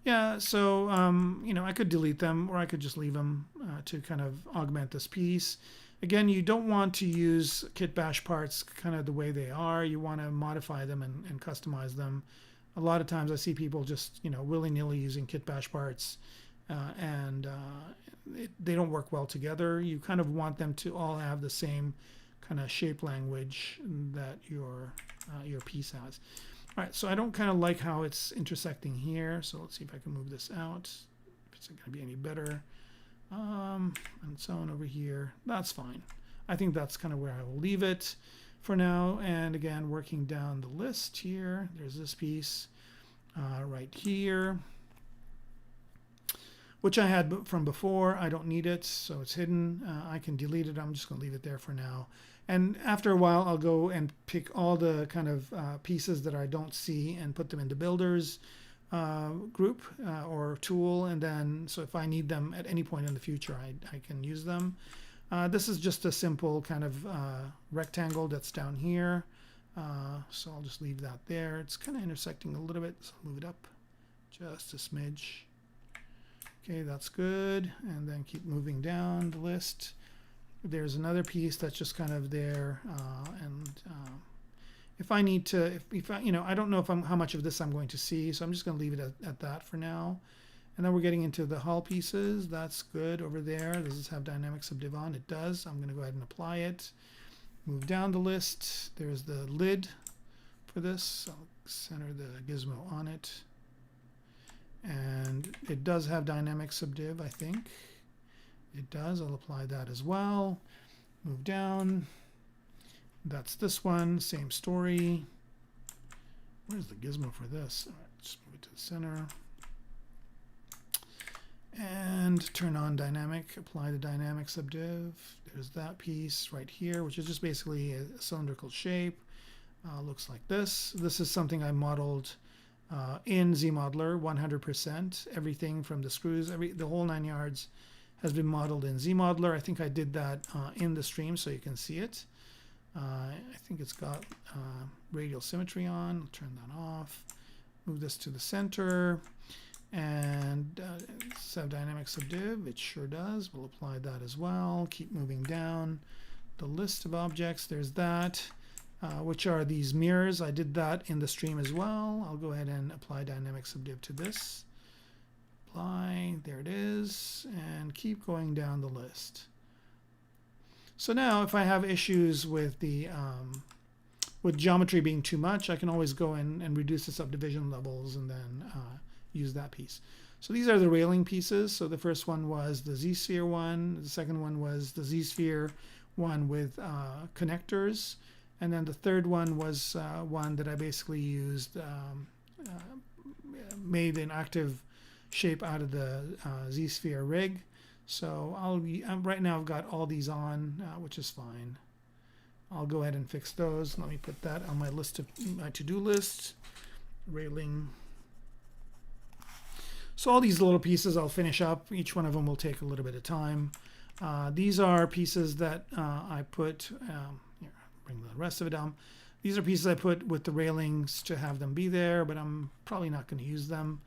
Yeah, so, I could delete them or I could just leave them to kind of augment this piece. Again, you don't want to use kit bash parts kind of the way they are. You want to modify them and customize them. A lot of times I see people just, willy-nilly using kit bash parts and they don't work well together. You kind of want them to all have the same kind of shape language that your piece has. All right, so I don't kind of like how it's intersecting here. So let's see if I can move this out. If it's going to be any better. And so on over here, that's fine. I think that's kind of where I will leave it for now. And again, working down the list here, there's this piece right here, which I had from before. I don't need it, so it's hidden. I can delete it. I'm just going to leave it there for now. And after a while, I'll go and pick all the kind of pieces that I don't see and put them into builders group or tool. And then, so if I need them at any point in the future, I can use them. This is just a simple kind of rectangle that's down here. So I'll just leave that there. It's kind of intersecting a little bit, so I'll move it up just a smidge. Okay, that's good. And then keep moving down the list. There's another piece that's just kind of there. If I need to, if I, I don't know how much of this I'm going to see, so I'm just going to leave it at that for now. And then we're getting into the hull pieces. That's good over there. Does this have dynamic subdiv on? It does. I'm going to go ahead and apply it. Move down the list. There's the lid for this. I'll center the gizmo on it. And it does have dynamic subdiv, I think. It does. I'll apply that as well. Move down. That's this one. Same story. Where's the gizmo for this? All right, just move it to the center. And turn on dynamic. Apply the dynamic subdiv. There's that piece right here, which is just basically a cylindrical shape. Looks like this. This is something I modeled in ZModeler 100%. Everything from the screws, the whole 9 yards has been modeled in ZModeler. I think I did that in the stream so you can see it. I think it's got radial symmetry on. I'll turn that off. Move this to the center. And have dynamic subdiv. It sure does. We'll apply that as well. Keep moving down the list of objects. There's that, which are these mirrors. I did that in the stream as well. I'll go ahead and apply dynamic subdiv to this. Apply. There it is. And keep going down the list. So now if I have issues with the with geometry being too much, I can always go in and reduce the subdivision levels and then use that piece. So these are the railing pieces. So the first one was the Z-sphere one. The second one was the Z-sphere one with connectors. And then the third one was one that I basically used, made an active shape out of the Z-sphere rig. So right now I've got all these on, which is fine. I'll go ahead and fix those. Let me put that on my list of my to-do list. Railing. So all these little pieces I'll finish up. Each one of them will take a little bit of time. These are pieces that I put, here, bring the rest of it down. These are pieces I put with the railings to have them be there, but I'm probably not going to use them.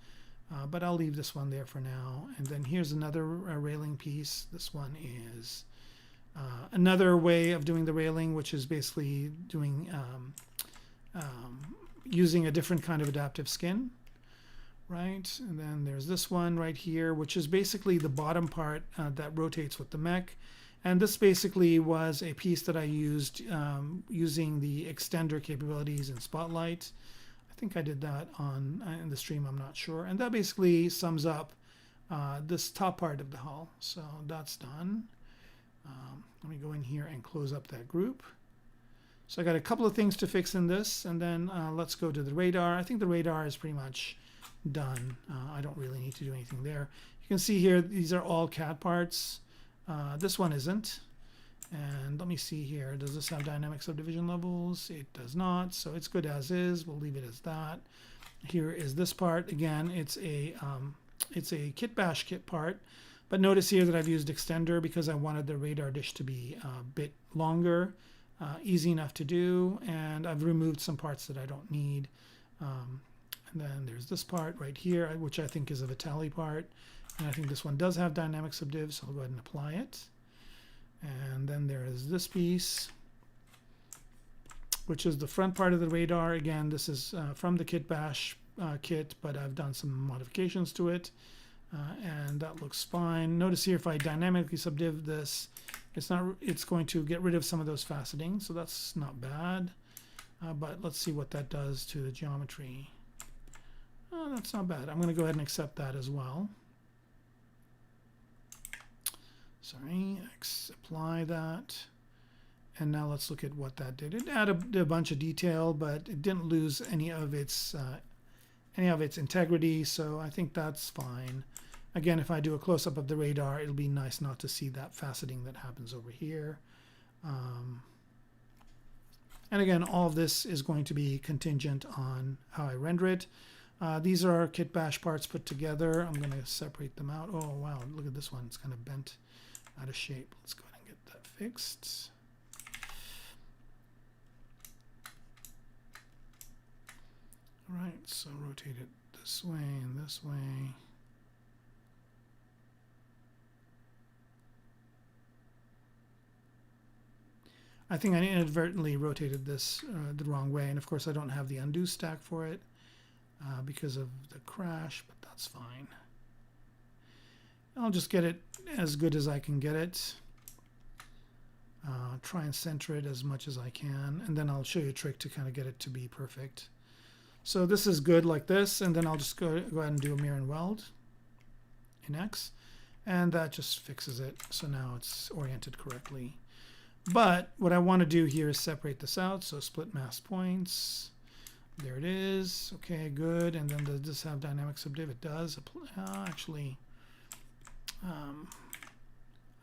But I'll leave this one there for now. And then here's another railing piece. This one is another way of doing the railing, which is basically doing using a different kind of adaptive skin. Right, and then there's this one right here, which is basically the bottom part that rotates with the mech. And this basically was a piece that I used using the extender capabilities in Spotlight. I think I did that in the stream, I'm not sure. And that basically sums up this top part of the hull. So that's done. Let me go in here and close up that group. So I got a couple of things to fix in this, and then let's go to the radar. I think the radar is pretty much done. I don't really need to do anything there. You can see here, these are all CAD parts. This one isn't. And let me see here. Does this have dynamic subdivision levels? It does not. So it's good as is. We'll leave it as that. Here is this part. Again, it's a kit bash kit part. But notice here that I've used extender because I wanted the radar dish to be a bit longer, easy enough to do. And I've removed some parts that I don't need. And then there's this part right here, which I think is a Vitali part. And I think this one does have dynamic subdiv, so I'll go ahead and apply it. And then there is this piece, which is the front part of the radar. Again, this is from the kit bash kit, but I've done some modifications to it. and that looks fine. Notice here if I dynamically subdiv this, it's going to get rid of some of those faceting, so that's not bad. But let's see what that does to the geometry. That's not bad. I'm going to go ahead and accept that as well. Sorry, apply that. And now let's look at what that did. It added a bunch of detail, but it didn't lose any of its integrity, so I think that's fine. Again, if I do a close-up of the radar, it'll be nice not to see that faceting that happens over here. And again, all of this is going to be contingent on how I render it. These are kit bash parts put together. I'm going to separate them out. Oh, wow, look at this one. It's kind of bent out of shape. Let's go ahead and get that fixed. All right, so rotate it this way and this way. I think I inadvertently rotated this the wrong way, and of course I don't have the undo stack for it because of the crash, but that's fine. I'll just get it as good as I can get it. Try and center it as much as I can, and then I'll show you a trick to kind of get it to be perfect. So this is good like this, and then I'll just go ahead and do a mirror and weld in X, and that just fixes it. So now it's oriented correctly. But what I want to do here is separate this out. So split mask points. There it is. Okay, good. And then does this have dynamic subdiv? It does. Actually, I don't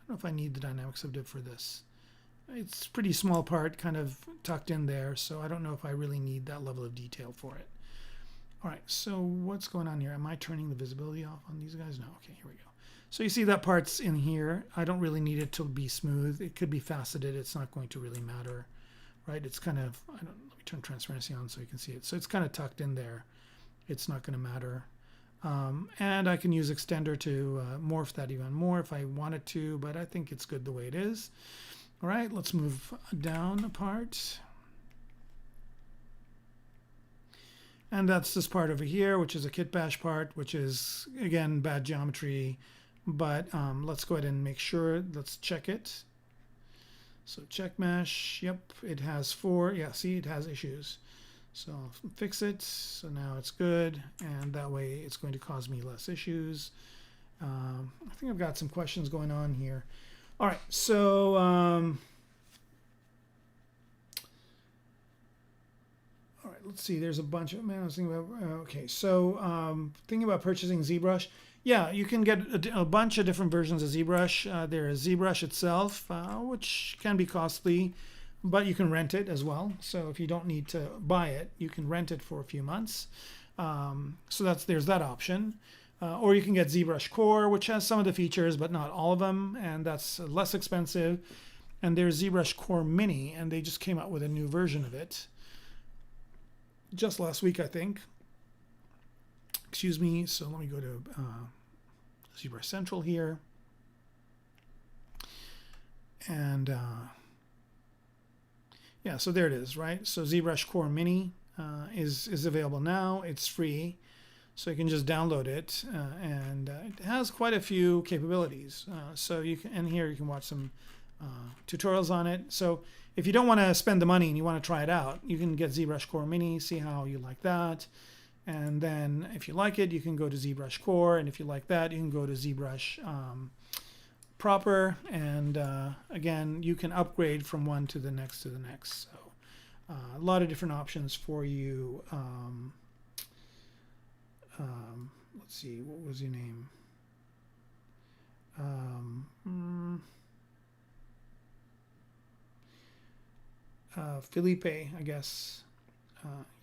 know if I need the dynamic subdiv for this. It's a pretty small part kind of tucked in there, so I don't know if I really need that level of detail for it. All right, so what's going on here? Am I turning the visibility off on these guys? No. Okay, here we go. So you see that part's in here. I don't really need it to be smooth. It could be faceted. It's not going to really matter, right? It's kind of, let me turn transparency on so you can see it. So it's kind of tucked in there. It's not going to matter. And I can use extender to morph that even more if I wanted to, but I think it's good the way it is. All right, let's move down a part. And that's this part over here, which is a kit bash part, which is, again, bad geometry. But let's go ahead and make sure. Let's check it. So check mesh. Yep, it has 4. Yeah, see, it has issues. So I'll fix it. So now it's good. And that way it's going to cause me less issues. I think I've got some questions going on here. All right, so all right, let's see. There's a bunch of, man, I was thinking about, okay, so thinking about purchasing ZBrush. Yeah, you can get a bunch of different versions of ZBrush. There is ZBrush itself, which can be costly, but you can rent it as well. So if you don't need to buy it, you can rent it for a few months. So there's that option. Or you can get ZBrush Core, which has some of the features, but not all of them, and that's less expensive. And there's ZBrush Core Mini, and they just came out with a new version of it just last week, I think. Excuse me. So let me go to ZBrush Central here. And yeah, so there it is, right? So ZBrush Core Mini is available now. It's free. So you can just download it, and it has quite a few capabilities. So you can, and here you can watch some tutorials on it. So if you don't want to spend the money and you want to try it out, you can get ZBrush Core Mini, see how you like that. And then if you like it, you can go to ZBrush Core. And if you like that, you can go to ZBrush proper. And again, you can upgrade from one to the next to the next. So a lot of different options for you. Let's see, what was your name? Felipe, I guess.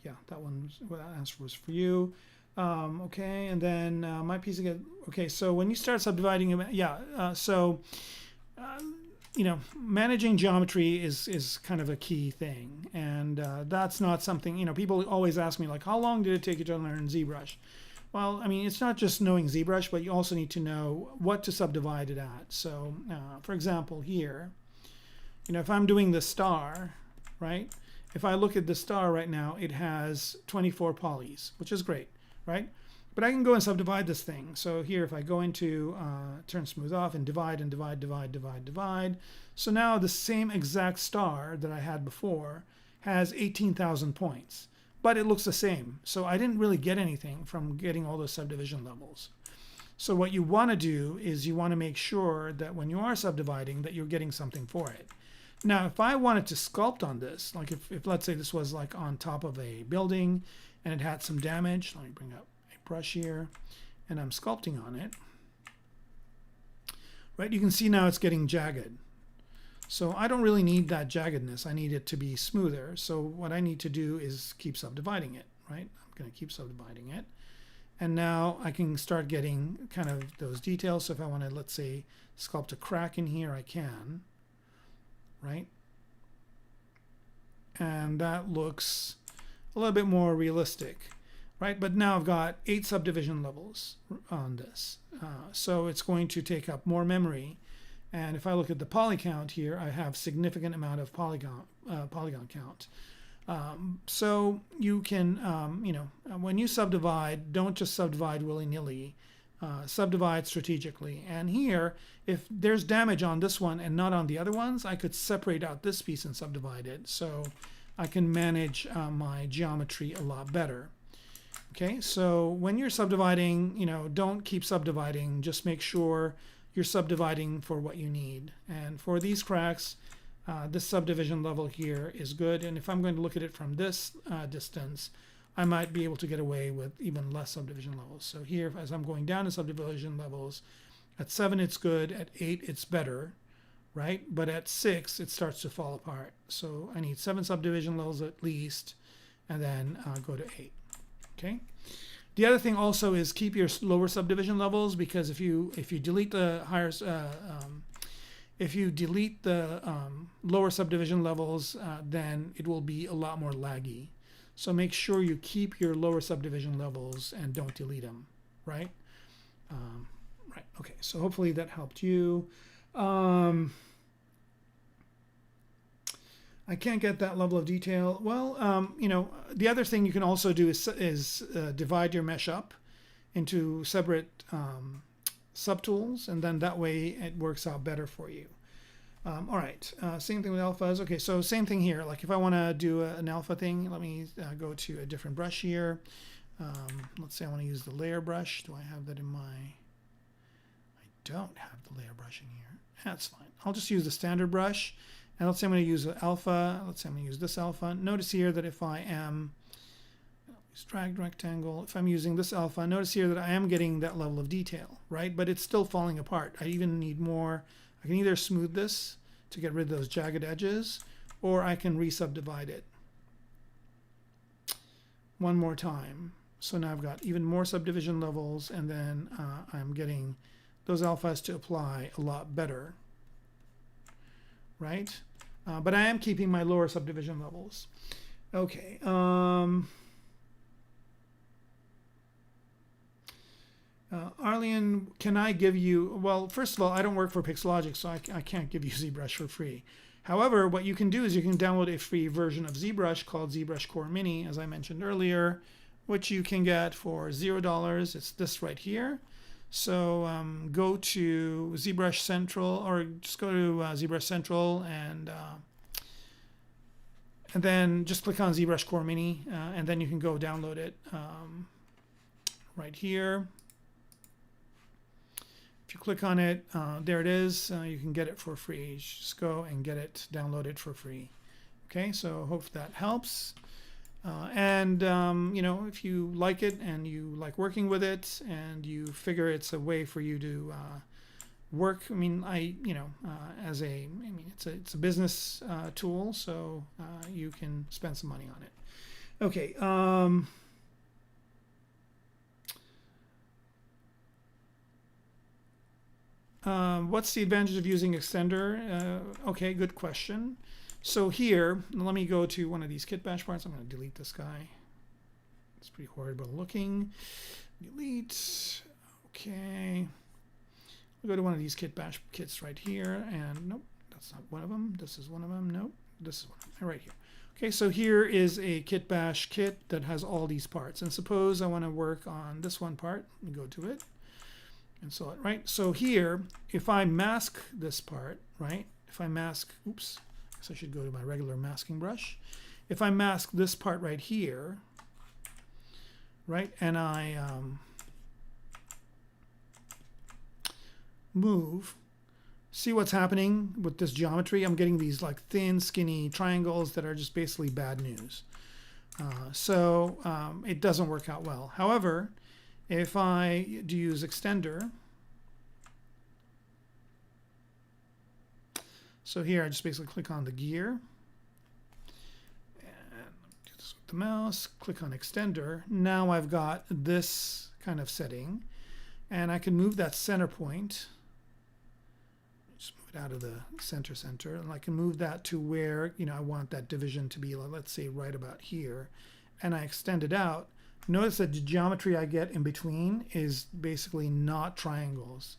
Yeah, that one, what that answer was for you. Okay, and then my piece again. Okay, so when you start subdividing, you know, managing geometry is kind of a key thing, and that's not something, you know, people always ask me, like, how long did it take you to learn ZBrush? Well, I mean, it's not just knowing ZBrush, but you also need to know what to subdivide it at. So, for example, here, you know, if I'm doing the star, right? If I look at the star right now, it has 24 polys, which is great, right? But I can go and subdivide this thing. So here, if I go into turn smooth off and divide and divide, divide, divide, divide. So now the same exact star that I had before has 18,000 points, but it looks the same. So I didn't really get anything from getting all those subdivision levels. So what you want to do is you want to make sure that when you are subdividing that you're getting something for it. Now, if I wanted to sculpt on this, like if let's say this was like on top of a building and it had some damage, let me bring up a brush here and I'm sculpting on it, right? You can see now it's getting jagged. So I don't really need that jaggedness. I need it to be smoother. So what I need to do is keep subdividing it, right? I'm going to keep subdividing it. And now I can start getting kind of those details. So if I want to, let's say, sculpt a crack in here, I can, right? And that looks a little bit more realistic, right? But now I've got 8 subdivision levels on this. So it's going to take up more memory. And if I look at the poly count here, I have significant amount of polygon count. So you can, when you subdivide, don't just subdivide willy-nilly. Subdivide strategically. And here, if there's damage on this one and not on the other ones, I could separate out this piece and subdivide it. So I can manage my geometry a lot better. Okay, so when you're subdividing, don't keep subdividing. Just make sure you're subdividing for what you need. And for these cracks, this subdivision level here is good. And if I'm going to look at it from this distance, I might be able to get away with even less subdivision levels. So here, as I'm going down to subdivision levels, at 7 it's good, at 8 it's better, right? But at 6 it starts to fall apart. So I need 7 subdivision levels at least, and then go to 8. Okay. The other thing also is keep your lower subdivision levels, because if you delete the higher lower subdivision levels, then it will be a lot more laggy. So make sure you keep your lower subdivision levels and don't delete them, right? Right. Okay. So hopefully that helped you. I can't get that level of detail. Well, the other thing you can also do is divide your mesh up into separate subtools, and then that way it works out better for you. All right, same thing with alphas. Okay, so same thing here. Like if I want to do an alpha thing, let me go to a different brush here. Let's say I want to use the layer brush. Do I have that in my... I don't have the layer brush in here. That's fine. I'll just use the standard brush. And let's say I'm going to use alpha. Let's say I'm going to use this alpha. Notice here that if I am... drag rectangle. If I'm using this alpha, notice here that I am getting that level of detail, right? But it's still falling apart. I even need more. I can either smooth this to get rid of those jagged edges, or I can re-subdivide it one more time. So now I've got even more subdivision levels, and then I'm getting those alphas to apply a lot better, right? But I am keeping my lower subdivision levels. Okay. Arlene, can I give you, well, first of all, I don't work for Pixologic, so I can't give you ZBrush for free. However, what you can do is you can download a free version of ZBrush called ZBrush Core Mini, as I mentioned earlier, which you can get for $0. It's this right here. So go to ZBrush Central, or just go to ZBrush Central, and then just click on ZBrush Core Mini, and then you can go download it right here. If you click on it, there it is. You can get it for free. Just go and get it, download it for free. Okay, so hope that helps. If you like it and you like working with it, and you figure it's a way for you to work. I mean, it's a business tool, so you can spend some money on it. Okay. What's the advantage of using extender? Okay, good question. So here, let me go to one of these kit bash parts. I'm going to delete this guy. It's pretty horrible looking. Delete. Okay. We'll go to one of these kit bash kits right here. And nope, that's not one of them. This is one of them. Nope, this is one of them. Right here. Okay, so here is a kit bash kit that has all these parts. And suppose I want to work on this one part. Let me go to it and select, right? So here, if I mask this part, right? If I mask, oops, I guess I should go to my regular masking brush. If I mask this part right here, right, and I move, see what's happening with this geometry? I'm getting these like thin, skinny triangles that are just basically bad news. So it doesn't work out well. However, if I do use extender, so here I just basically click on the gear and do this with the mouse, click on extender. Now I've got this kind of setting and I can move that center point. Just move it out of the center, and I can move that to where, you know, I want that division to be, let's say right about here, and I extend it out. Notice that the geometry I get in between is basically not triangles.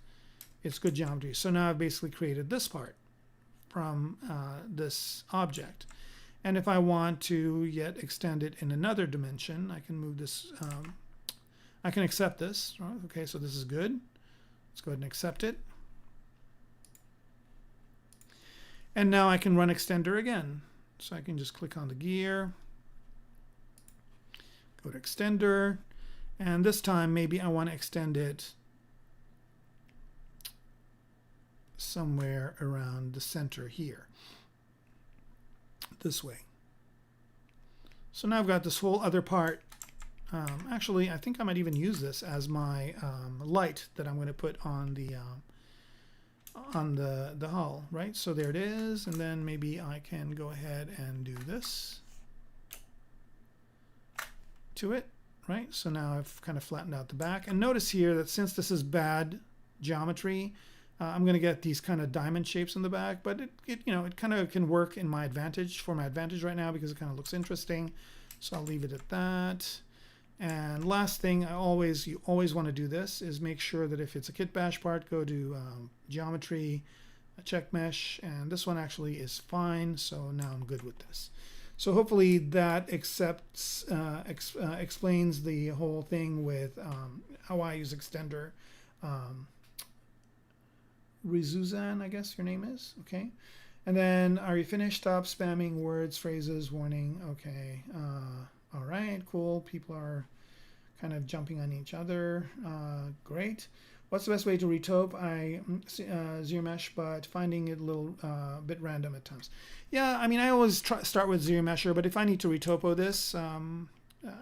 It's good geometry. So now I've basically created this part from this object. And if I want to yet extend it in another dimension, I can move this, I can accept this. Right? Okay, so this is good. Let's go ahead and accept it. And now I can run extender again. So I can just click on the gear, go to extender, and this time maybe I want to extend it somewhere around the center here, this way. So now I've got this whole other part. Actually, I think I might even use this as my light that I'm going to put on the hull, right? So there it is, and then maybe I can go ahead and do this to it, right? So now I've kind of flattened out the back, and notice here that since this is bad geometry, I'm going to get these kind of diamond shapes in the back, but it you know, it kind of can work in my advantage, for my advantage right now, because it kind of looks interesting. So I'll leave it at that. And last thing, you always want to do this is make sure that if it's a kit bash part, go to geometry, check mesh, and this one actually is fine. So now I'm good with this. So hopefully that explains the whole thing with how I use extender. Rizuzan, I guess your name is. Okay. And then, are you finished? Stop spamming words, phrases, warning. Okay. All right, cool. People are kind of jumping on each other. Great. What's the best way to retope? I ZBrush, but finding it a little bit random at times. Yeah, I mean, I always start with ZBrush, but if I need to retopo this,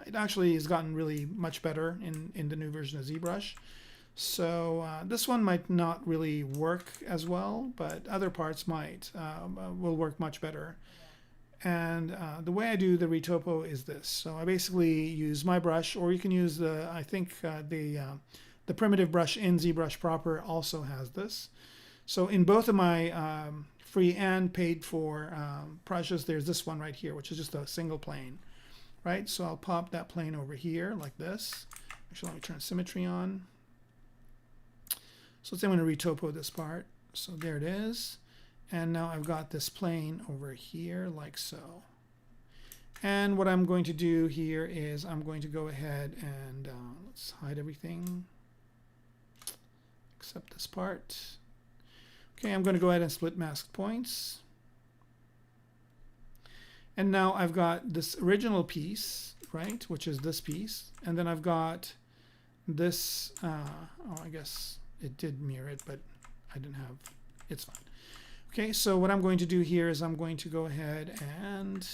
it actually has gotten really much better in the new version of ZBrush. So this one might not really work as well, but other parts will work much better. And the way I do the retopo is this. So I basically use my brush, or you can use the primitive brush in ZBrush proper also has this. So in both of my free and paid for brushes, there's this one right here, which is just a single plane, right? So I'll pop that plane over here like this. Actually, let me turn symmetry on. So let's say I'm going to retopo this part. So there it is. And now I've got this plane over here like so. And what I'm going to do here is I'm going to go ahead and let's hide everything except this part. Okay, I'm going to go ahead and split mask points. And now I've got this original piece, right, which is this piece. And then I've got this, I guess it did mirror it, but I didn't have, it's fine. Okay, so what I'm going to do here is I'm going to go ahead and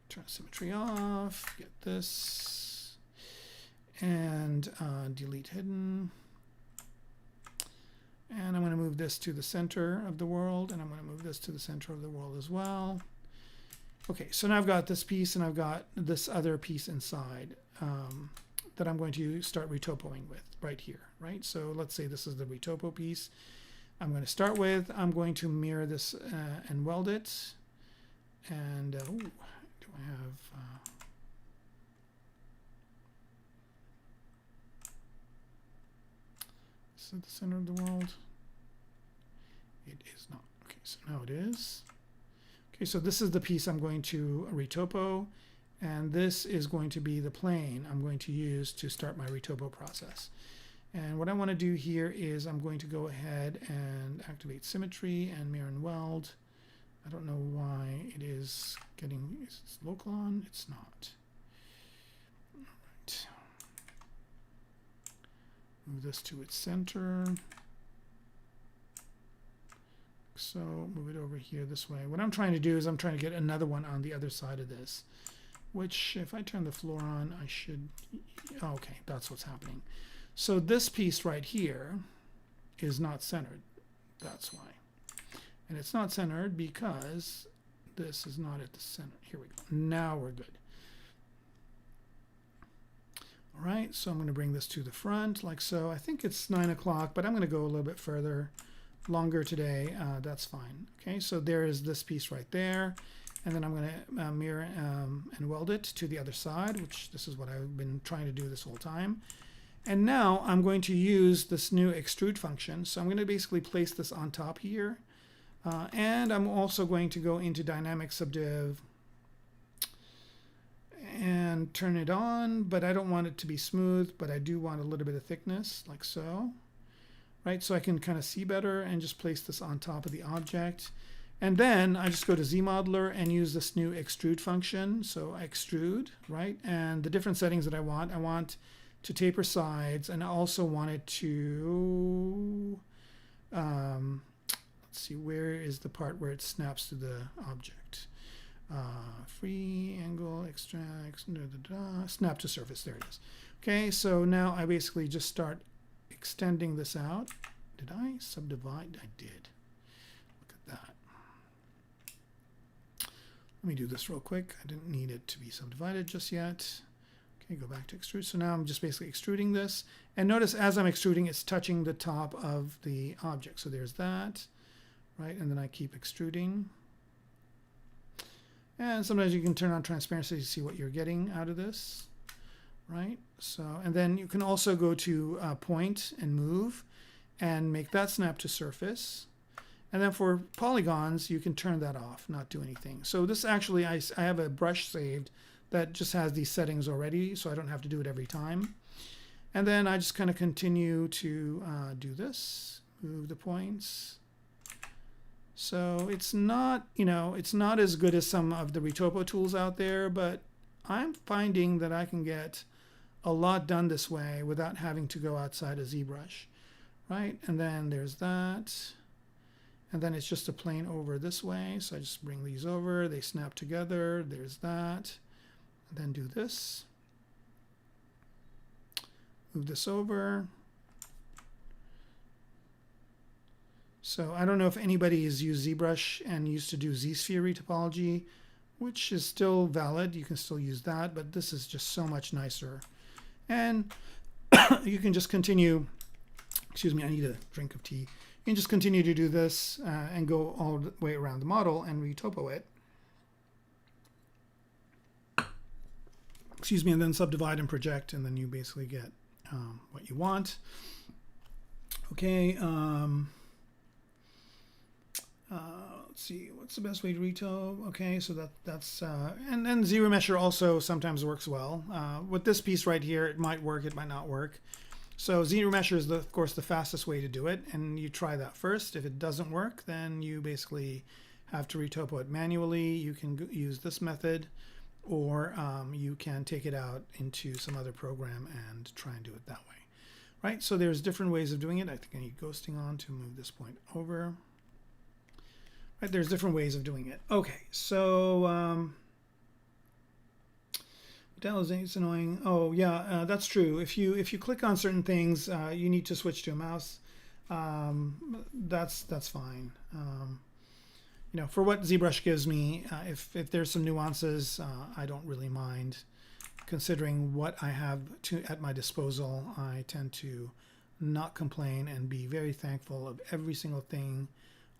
turn symmetry off, get this, and delete hidden. And I'm going to move this to the center of the world, and I'm going to move this to the center of the world as well. Okay, so now I've got this piece, and I've got this other piece inside that I'm going to start retopoing with right here, right? So let's say this is the retopo piece. I'm going to start with, I'm going to mirror this and weld it. And do I have... is it the center of the world? It is not. Okay, so now it is. Okay, so this is the piece I'm going to retopo, and this is going to be the plane I'm going to use to start my retopo process. And what I want to do here is I'm going to go ahead and activate symmetry and mirror and weld. I don't know why it is getting, is it local on? It's not. All right. Move this to its center. So move it over here this way. What I'm trying to do is I'm trying to get another one on the other side of this, which if I turn the floor on, I should, okay, that's what's happening. So this piece right here is not centered. That's why. And it's not centered because this is not at the center. Here we go. Now we're good. All right, so I'm going to bring this to the front like so. I think it's 9 o'clock, but I'm going to go a little bit further. Longer today, that's fine. Okay, so there is this piece right there, and then I'm going to mirror and weld it to the other side, which this is what I've been trying to do this whole time. And now I'm going to use this new extrude function. So I'm going to basically place this on top here, and I'm also going to go into dynamic subdiv and turn it on, but I don't want it to be smooth, but I do want a little bit of thickness, like so. Right, so I can kind of see better and just place this on top of the object. And then I just go to ZModeler and use this new extrude function. So I extrude, right? And the different settings that I want to taper sides, and I also want it to, let's see, where is the part where it snaps to the object? Free, angle, extract, snap to surface, there it is. Okay, so now I basically just start extending this out. Did I subdivide? I did. Look at that. Let me do this real quick. I didn't need it to be subdivided just yet. Okay, go back to extrude. So now I'm just basically extruding this. And notice as I'm extruding, it's touching the top of the object. So there's that, right? And then I keep extruding. And sometimes you can turn on transparency to see what you're getting out of this. Right, so, and then you can also go to point and move and make that snap to surface. And then for polygons, you can turn that off, not do anything. So this actually, I have a brush saved that just has these settings already, so I don't have to do it every time. And then I just kind of continue to do this, move the points. So it's not, you know, it's not as good as some of the retopo tools out there, but I'm finding that I can get a lot done this way without having to go outside of ZBrush, right? And then there's that. And then it's just a plane over this way. So I just bring these over, they snap together, there's that. And then do this. Move this over. So I don't know if anybody has used ZBrush and used to do Z-sphere retopology, which is still valid. You can still use that, but this is just so much nicer. And you can just continue, excuse me, I need a drink of tea. You can just continue to do this and go all the way around the model and retopo it. Excuse me, and then subdivide and project, and then you basically get what you want. Okay, let's see, what's the best way to reto? Okay, so that's and then ZRemesher also sometimes works well. With this piece right here, it might work, it might not work. So ZRemesher is, of course, the fastest way to do it, and you try that first. If it doesn't work, then you basically have to retopo it manually. You can use this method, or you can take it out into some other program and try and do it that way. Right, so there's different ways of doing it. I think I need ghosting on to move this point over. Right, there's different ways of doing it. Okay, so it's annoying. Oh yeah, that's true. If you click on certain things, you need to switch to a mouse. That's fine. You know, for what ZBrush gives me, if there's some nuances, I don't really mind. Considering what I have at my disposal, I tend to not complain and be very thankful of every single thing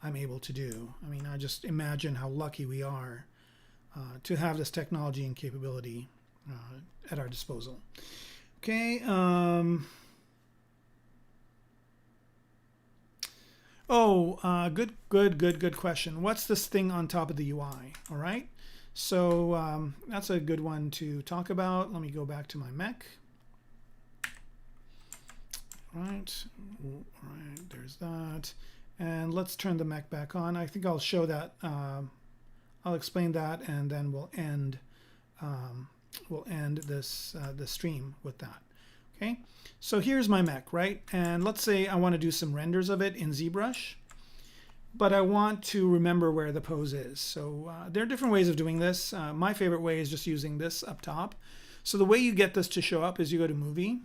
I'm able to do. I mean, I just imagine how lucky we are to have this technology and capability at our disposal. Okay. Oh, good question. What's this thing on top of the UI? All right. So that's a good one to talk about. Let me go back to my Mech. All right, there's that. And let's turn the Mech back on. I think I'll show that. I'll explain that, and then we'll end this the stream with that. Okay, so here's my Mech, right? And let's say I want to do some renders of it in ZBrush, but I want to remember where the pose is. So there are different ways of doing this. My favorite way is just using this up top. So the way you get this to show up is you go to Movie,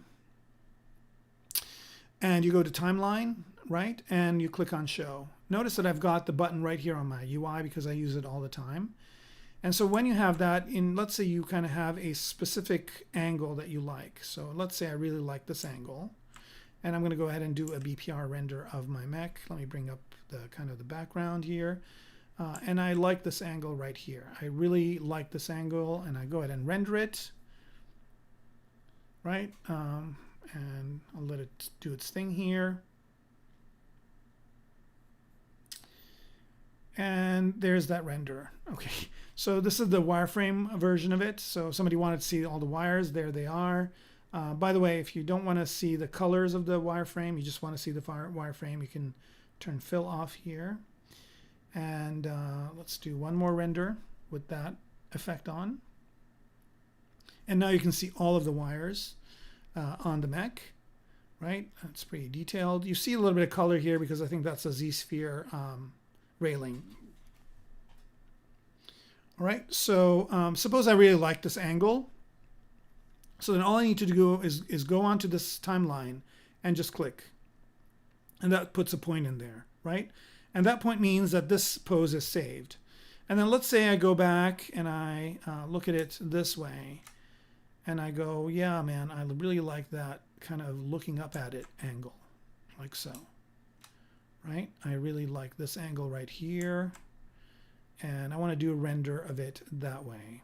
and you go to Timeline, right? And you click on Show. Notice that I've got the button right here on my UI because I use it all the time. And so when you have that, let's say you kind of have a specific angle that you like. So let's say I really like this angle, and I'm going to go ahead and do a BPR render of my Mech. Let me bring up the kind of the background here. And I like this angle right here. I really like this angle, and I go ahead and render it, right? And I'll let it do its thing here. And there's that render. Okay, so this is the wireframe version of it. So if somebody wanted to see all the wires, there they are. By the way, if you don't want to see the colors of the wireframe, you just want to see the wireframe, you can turn fill off here. And let's do one more render with that effect on. And now you can see all of the wires on the Mech, right? That's pretty detailed. You see a little bit of color here because I think that's a Z-sphere railing. All right, so suppose I really like this angle. So then all I need to do is go onto this timeline and just click. And that puts a point in there, right? And that point means that this pose is saved. And then let's say I go back and I look at it this way. And I go, yeah, man, I really like that kind of looking up at it angle, like so. Right? I really like this angle right here, and I want to do a render of it that way.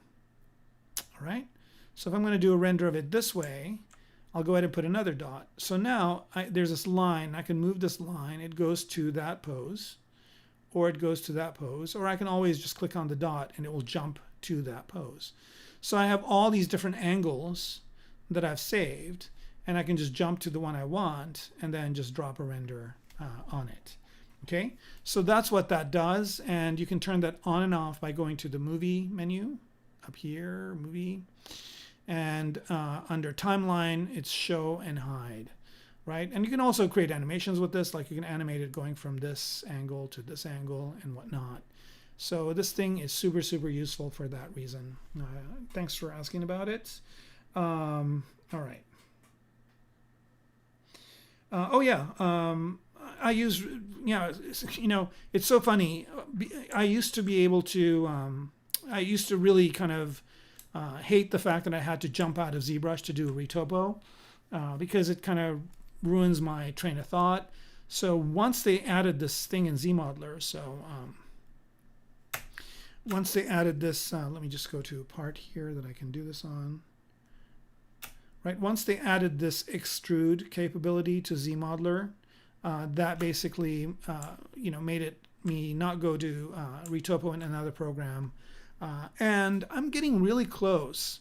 All right? So if I'm going to do a render of it this way, I'll go ahead and put another dot. So now there's this line. I can move this line. It goes to that pose, or it goes to that pose, or I can always just click on the dot and it will jump to that pose. So I have all these different angles that I've saved, and I can just jump to the one I want and then just drop a render on it. Okay, so that's what that does, and you can turn that on and off by going to the movie menu up here, movie, and under timeline it's show and hide, right? And you can also create animations with this, like you can animate it going from this angle to this angle and whatnot. So this thing is super useful for that reason. Thanks for asking about it. All right. Oh yeah, I use, it's so funny. I used to be able to, I used to really kind of hate the fact that I had to jump out of ZBrush to do a retopo because it kind of ruins my train of thought. So once they added this thing in ZModeler, once they added this, let me just go to a part here that I can do this on. Right, once they added this extrude capability to ZModeler, that basically, made me not go to retopo in another program. And I'm getting really close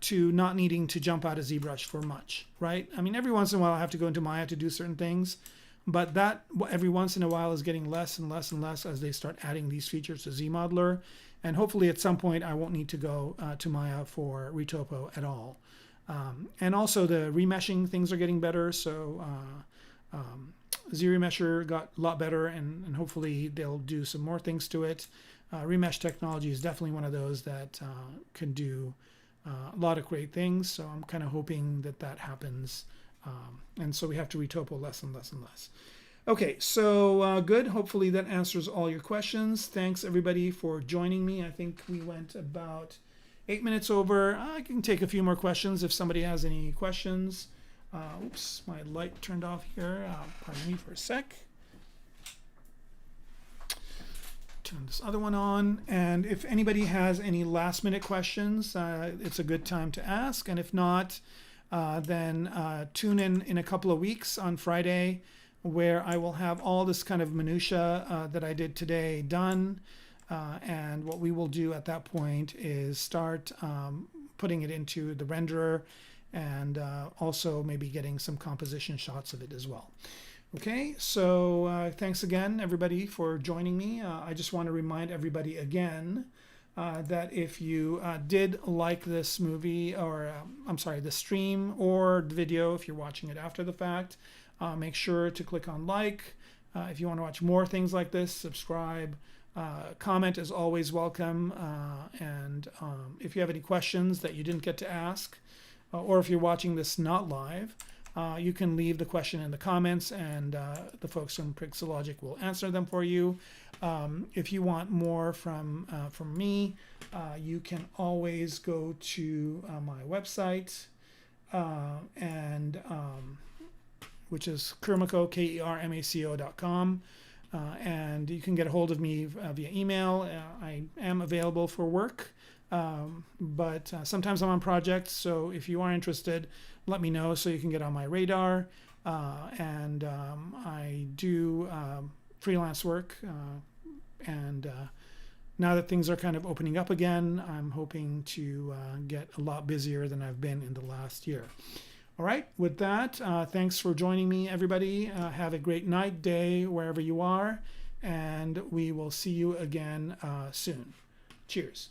to not needing to jump out of ZBrush for much, right? I mean, every once in a while I have to go into Maya to do certain things, but that every once in a while is getting less and less and less as they start adding these features to ZModeler. And hopefully at some point I won't need to go to Maya for retopo at all. And also the remeshing things are getting better. So ZRemesher got a lot better, and hopefully they'll do some more things to it. Remesh technology is definitely one of those that can do a lot of great things. So I'm kind of hoping that that happens. And so we have to retopo less and less and less. Okay, so good. Hopefully that answers all your questions. Thanks everybody for joining me. I think we went about 8 minutes over. I can take a few more questions if somebody has any questions. Oops, my light turned off here. Pardon me for a sec. Turn this other one on. And if anybody has any last minute questions, it's a good time to ask. And if not, then tune in a couple of weeks on Friday where I will have all this kind of minutia that I did today done. And what we will do at that point is start putting it into the renderer, and also maybe getting some composition shots of it as well. Okay, so thanks again, everybody, for joining me. I just want to remind everybody again that if you did like this movie, or I'm sorry, the stream or the video, if you're watching it after the fact, make sure to click on like. If you want to watch more things like this, subscribe. Comment is always welcome. And if you have any questions that you didn't get to ask, or if you're watching this not live, you can leave the question in the comments, and the folks from Pixologic will answer them for you. If you want more from me, you can always go to my website, which is Kermaco, KERMACO.com. And you can get a hold of me via email. I am available for work, but sometimes I'm on projects. So if you are interested, let me know so you can get on my radar. And I do freelance work. And now that things are kind of opening up again, I'm hoping to get a lot busier than I've been in the last year. All right, with that, thanks for joining me, everybody. Have a great night, day, wherever you are, and we will see you again soon. Cheers.